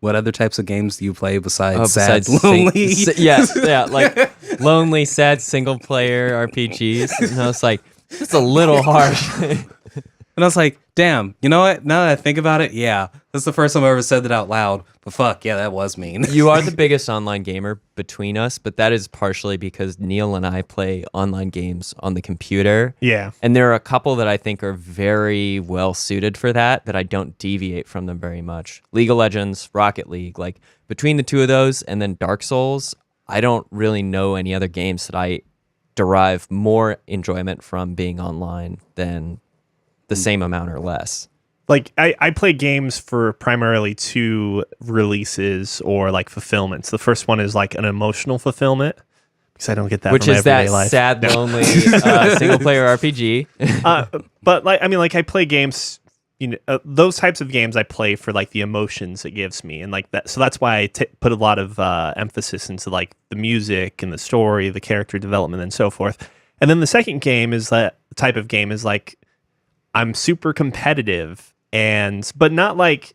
What other types of games do you play besides sad, lonely? Yes, yeah, like lonely, sad single player RPGs. And I was like, it's a little harsh. And I was like, damn, you know what? Now that I think about it, yeah, that's the first time I ever said that out loud. But fuck, yeah, that was mean. You are the biggest online gamer between us, but that is partially because Neil and I play online games on the computer. Yeah. And there are a couple that I think are very well suited for that I don't deviate from them very much. League of Legends, Rocket League, like between the two of those and then Dark Souls, I don't really know any other games that I derive more enjoyment from being online than the same amount or less. Like I play games for primarily two releases or like fulfillments. The first one is like an emotional fulfillment because I don't get that Which from is everyday that life. sad, lonely single player RPG. But like I mean, like I play games. Those types of games I play for like the emotions it gives me, and like that. So that's why I put a lot of emphasis into like the music and the story, the character development, and so forth. And then the second game is that type of game is like I'm super competitive but not like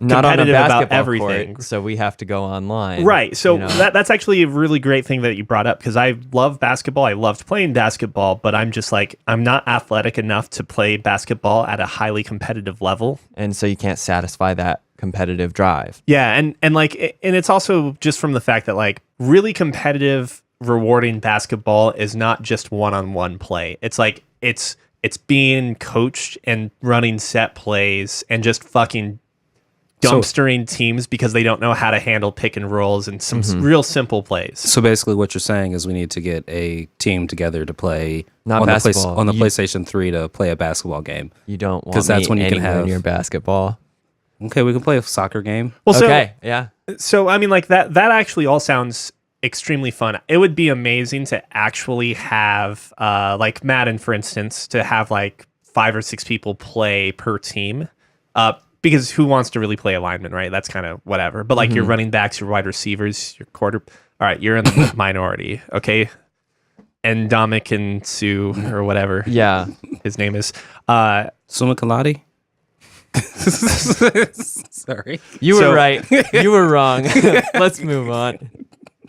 Not on a competitive about basketball everything. court, so we have to go online. Right. So you know? that's actually a really great thing that you brought up because I love basketball. I loved playing basketball, but I'm just like, I'm not athletic enough to play basketball at a highly competitive level. And so you can't satisfy that competitive drive. Yeah. And it's also just from the fact that like really competitive, rewarding basketball is not just one-on-one play. It's like, it's being coached and running set plays and just fucking dumpstering teams because they don't know how to handle pick and rolls and some real simple plays. So basically, what you're saying is we need to get a team together to play Not on basketball. on the PlayStation 3 to play a basketball game. You don't want 'Cause that's when you can anywhere have- near basketball. Okay, we can play a soccer game. Well, Okay, yeah. So I mean, like that actually all sounds extremely fun. It would be amazing to actually have, like Madden, for instance, to have like 5 or 6 people play per team. Because who wants to really play a lineman, right? That's kind of whatever. But like your running backs, your wide receivers, your quarter. All right, you're in the minority, okay? And Dominic and Sue or whatever Yeah. his name is. Summa Kaladi? Sorry. You were So- right. You were wrong. Let's move on.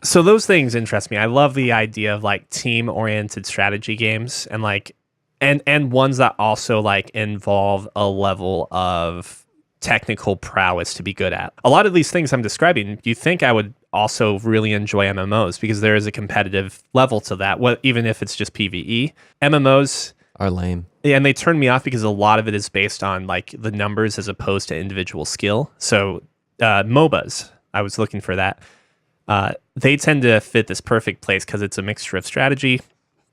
So those things interest me. I love the idea of like team-oriented strategy games and like and ones that also like involve a level of technical prowess to be good at. A lot of these things I'm describing, you think I would also really enjoy MMOs because there is a competitive level to that. What even if it's just PvE, MMOs Are lame. and they turn me off because a lot of it is based on like the numbers as opposed to individual skill. So MOBAs, I was looking for that. They tend to fit this perfect place because it's a mixture of strategy,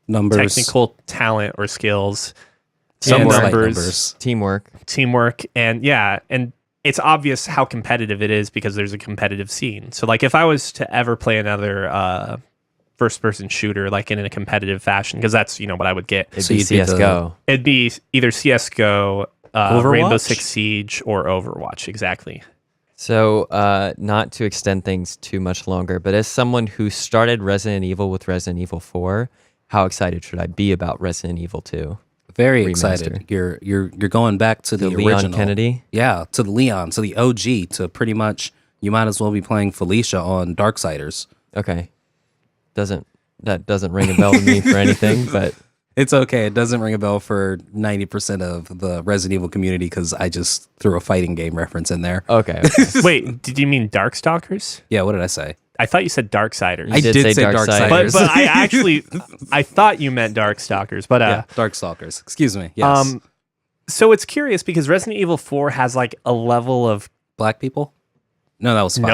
Numbers. technical talent or skills, Some and slight numbers, Teamwork. teamwork, and it's obvious how competitive it is because there's a competitive scene. So like if I was to ever play another first person shooter like in a competitive fashion, because that's what I would get. It'd So be you'd be the- CSGO. It'd be either CSGO, Overwatch? Rainbow Six Siege, or Overwatch. Exactly. So, not to extend things too much longer, but as someone who started Resident Evil with Resident Evil 4, how excited should I be about Resident Evil 2? Very Remaster. excited. You're going back to the Leon original. Kennedy? Yeah, to the Leon, to the OG, to pretty much you might as well be playing Felicia on Darksiders. Okay. That doesn't ring a bell to me for anything, but It's okay. It doesn't ring a bell for 90% of the Resident Evil community because I just threw a fighting game reference in there. okay. Wait, did you mean Darkstalkers? Yeah, what did I say? I thought you said Darksiders. I did did say say Darksiders. but I actually I thought you meant Darkstalkers. But Yeah, Darkstalkers. Excuse me. Yes. so it's curious because Resident Evil 4 has like a level of Black people? No, that was 5.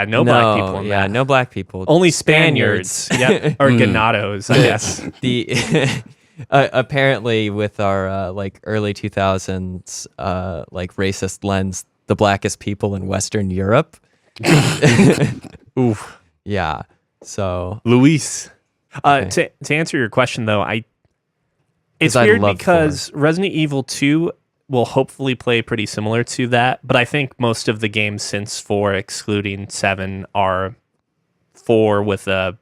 no black people in yeah, that. no black people. Only Spaniards. Yep. Or Ganados, I guess. The apparently with our like early 2000s like racist lens, the blackest people in Western Europe. Oof. Yeah. So Luis. To answer your question though, it's 'Cause I weird love because Resident Evil 2 will hopefully play pretty similar to that, but I think most of the games since 4, excluding 7, are 4 with a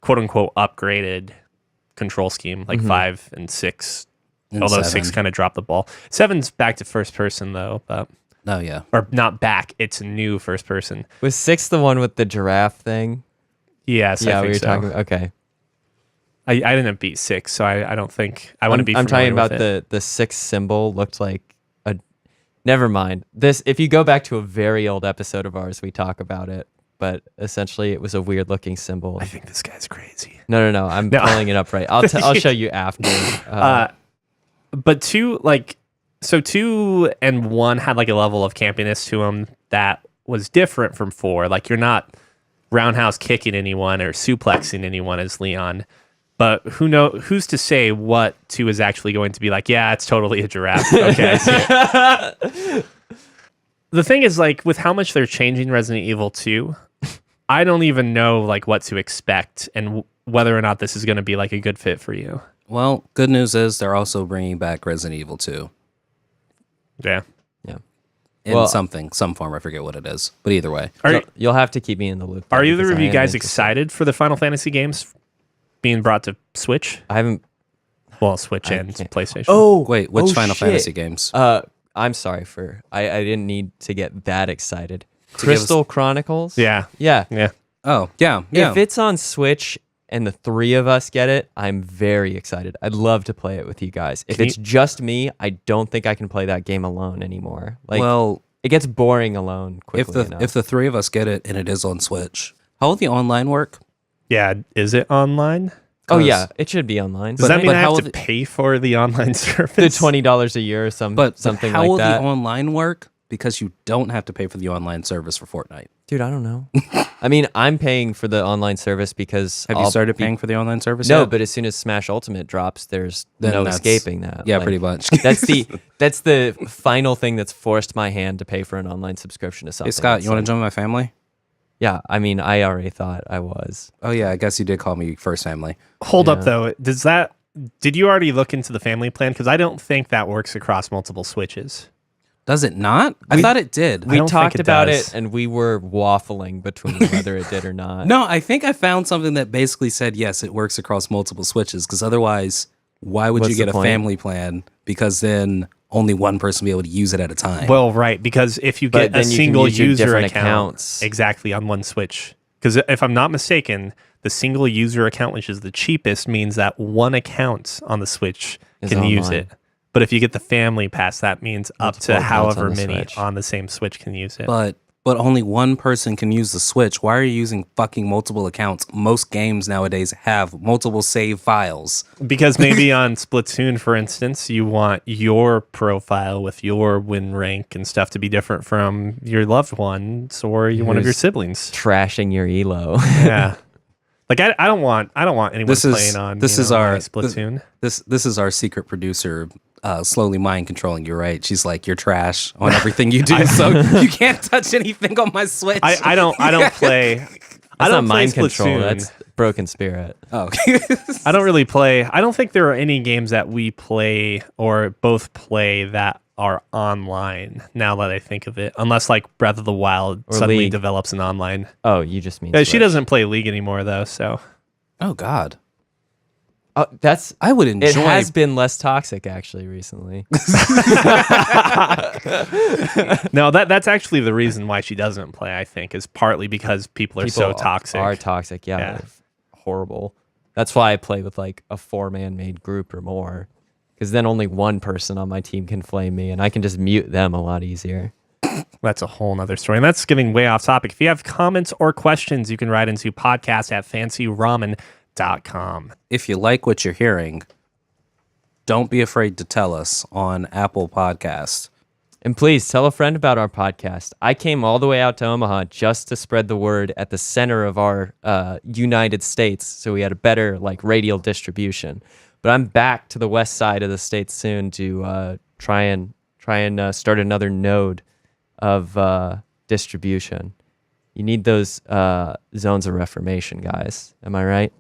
quote unquote upgraded control scheme, like 5 and 6. And Although 7. 6 kind of dropped the ball. 7's back to first person though, but Oh, yeah. or not back, it's a new first person. was 6 the one with the giraffe thing? Yes, Yeah, I we think were so. talking. Okay. I didn't beat 6, so I don't think I want to be. I'm talking familiar about with it. the 6 symbol looked like a. Never mind. This, if you go back to a very old episode of ours, we talk about it. But essentially, it was a weird looking symbol. I think this guy's crazy. No. I'm pulling it up right. I'll show you after. But 2, like, so 2 and 1 had like a level of campiness to them that was different from 4. Like, you're not roundhouse kicking anyone or suplexing anyone as Leon. But who's to say what 2 is actually going to be like? Yeah, it's totally a giraffe. Okay, I see it. The thing is, like, with how much they're changing Resident Evil 2, I don't even know like what to expect and whether or not this is going to be like a good fit for you. Well, good news is they're also bringing back Resident Evil 2 Yeah. yeah. in Well- some form. I forget what it is. But either way. You'll have to keep me in the loop. though, Are because either of I you am guys interested. excited for the Final Fantasy games being brought to Switch? I haven't. Well, Switch I and can't- PlayStation. Oh Wait, which Final shit. Fantasy games? I'm sorry I didn't need to get that excited. To give us- Crystal Chronicles? Yeah. Yeah. Yeah. Oh, yeah. If it's on Switch and the three of us get it, I'm very excited. I'd love to play it with you guys. If it's just me, I don't think I can play that game alone anymore. Like, well, it gets boring alone quickly enough. if the three of us get it and it is on Switch, how will the online work? Yeah. Is it online? Oh yeah, it should be online. Does that mean but I how have will to pay for the online service? The $20 a year or But something how like will that. the online work? Because you don't have to pay for the online service for Fortnite. Dude, I don't know. I mean, I'm paying for the online service because Have you started paying for the online service No, yet? but as soon as Smash Ultimate drops, there's Then no that's- escaping that. Yeah, Like, pretty much. that's the final thing that's forced my hand to pay for an online subscription to something. Hey, Scott, It's you want like- to join my family? Yeah, I mean, I already thought I was. Oh, yeah, I guess you did call me first family. Hold up, Yeah. though. Did you already look into the family plan? Because I don't think that works across multiple Switches. Does it not? I thought it did. We don't think talked it about does. it, and we were waffling between whether it did or not. No, I think I found something that basically said, yes, it works across multiple Switches, because otherwise, why would What's you get the a point? family plan? Because then only one person will be able to use it at a time. Well, right, because if you But get a then you can single use your user different account accounts. exactly on one Switch, because if I'm not mistaken, the single user account, which is the cheapest, means that one account on the Switch Is can use online. it. But if you get the family pass, that means up Multiple to accounts however on the many Switch. on the same Switch can use it. but only one person can use the Switch. Why are you using fucking multiple accounts? Most games nowadays have multiple save files. Because maybe on Splatoon, for instance, you want your profile with your win rank and stuff to be different from your loved ones or one of your Who's- siblings. Trashing your elo. Yeah. Like I don't want anyone This is- playing on this you is know, our- my Splatoon. This is our secret producer slowly mind controlling you, right? She's like, you're trash on everything you do, so you can't touch anything on my Switch. I don't play. I That's don't not play mind control. Splatoon. That's broken spirit. Oh, I don't really play. I don't think there are any games that we play or both play that are online. Now that I think of it, unless like Breath of the Wild Or suddenly League. develops an online. Oh, you just mean She Switch. doesn't play League anymore though, so oh God. Oh, that's. I would enjoy. It has been less toxic actually recently. no. That's actually the reason why she doesn't play. I think is partly because people are so toxic. Are toxic, yeah. Yeah. They're horrible. That's why I play with like a 4-man made group or more, because then only one person on my team can flame me, and I can just mute them a lot easier. That's a whole nother story. And that's getting way off topic. If you have comments or questions, you can write into podcast@fancyramen.com. If you like what you're hearing, don't be afraid to tell us on Apple Podcast. And please tell a friend about our podcast. I came all the way out to Omaha just to spread the word at the center of our United States, so we had a better like radial distribution. But I'm back to the west side of the state soon to try and start another node of distribution. You need those zones of reformation, guys. Am I right?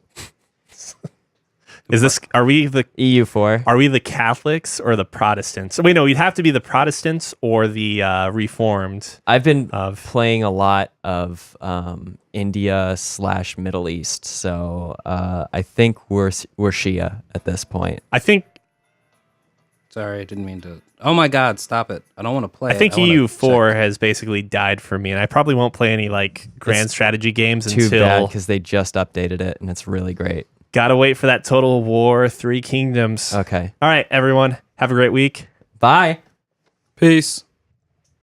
Are we the EU4. Are we the Catholics or the Protestants? Wait, no, you'd have to be the Protestants or the Reformed. I've been Of- playing a lot of India/Middle East, so I think we're Shia at this point. I think Sorry, I didn't mean to. Oh my God, stop it. I don't want to play I think it. wanna EU4 check. has basically died for me, and I probably won't play any like grand It's strategy games Too bad until. because they just updated it and it's really great. Gotta wait for that Total War 3 Kingdoms. Okay, All right, everyone, have a great week. bye. Peace.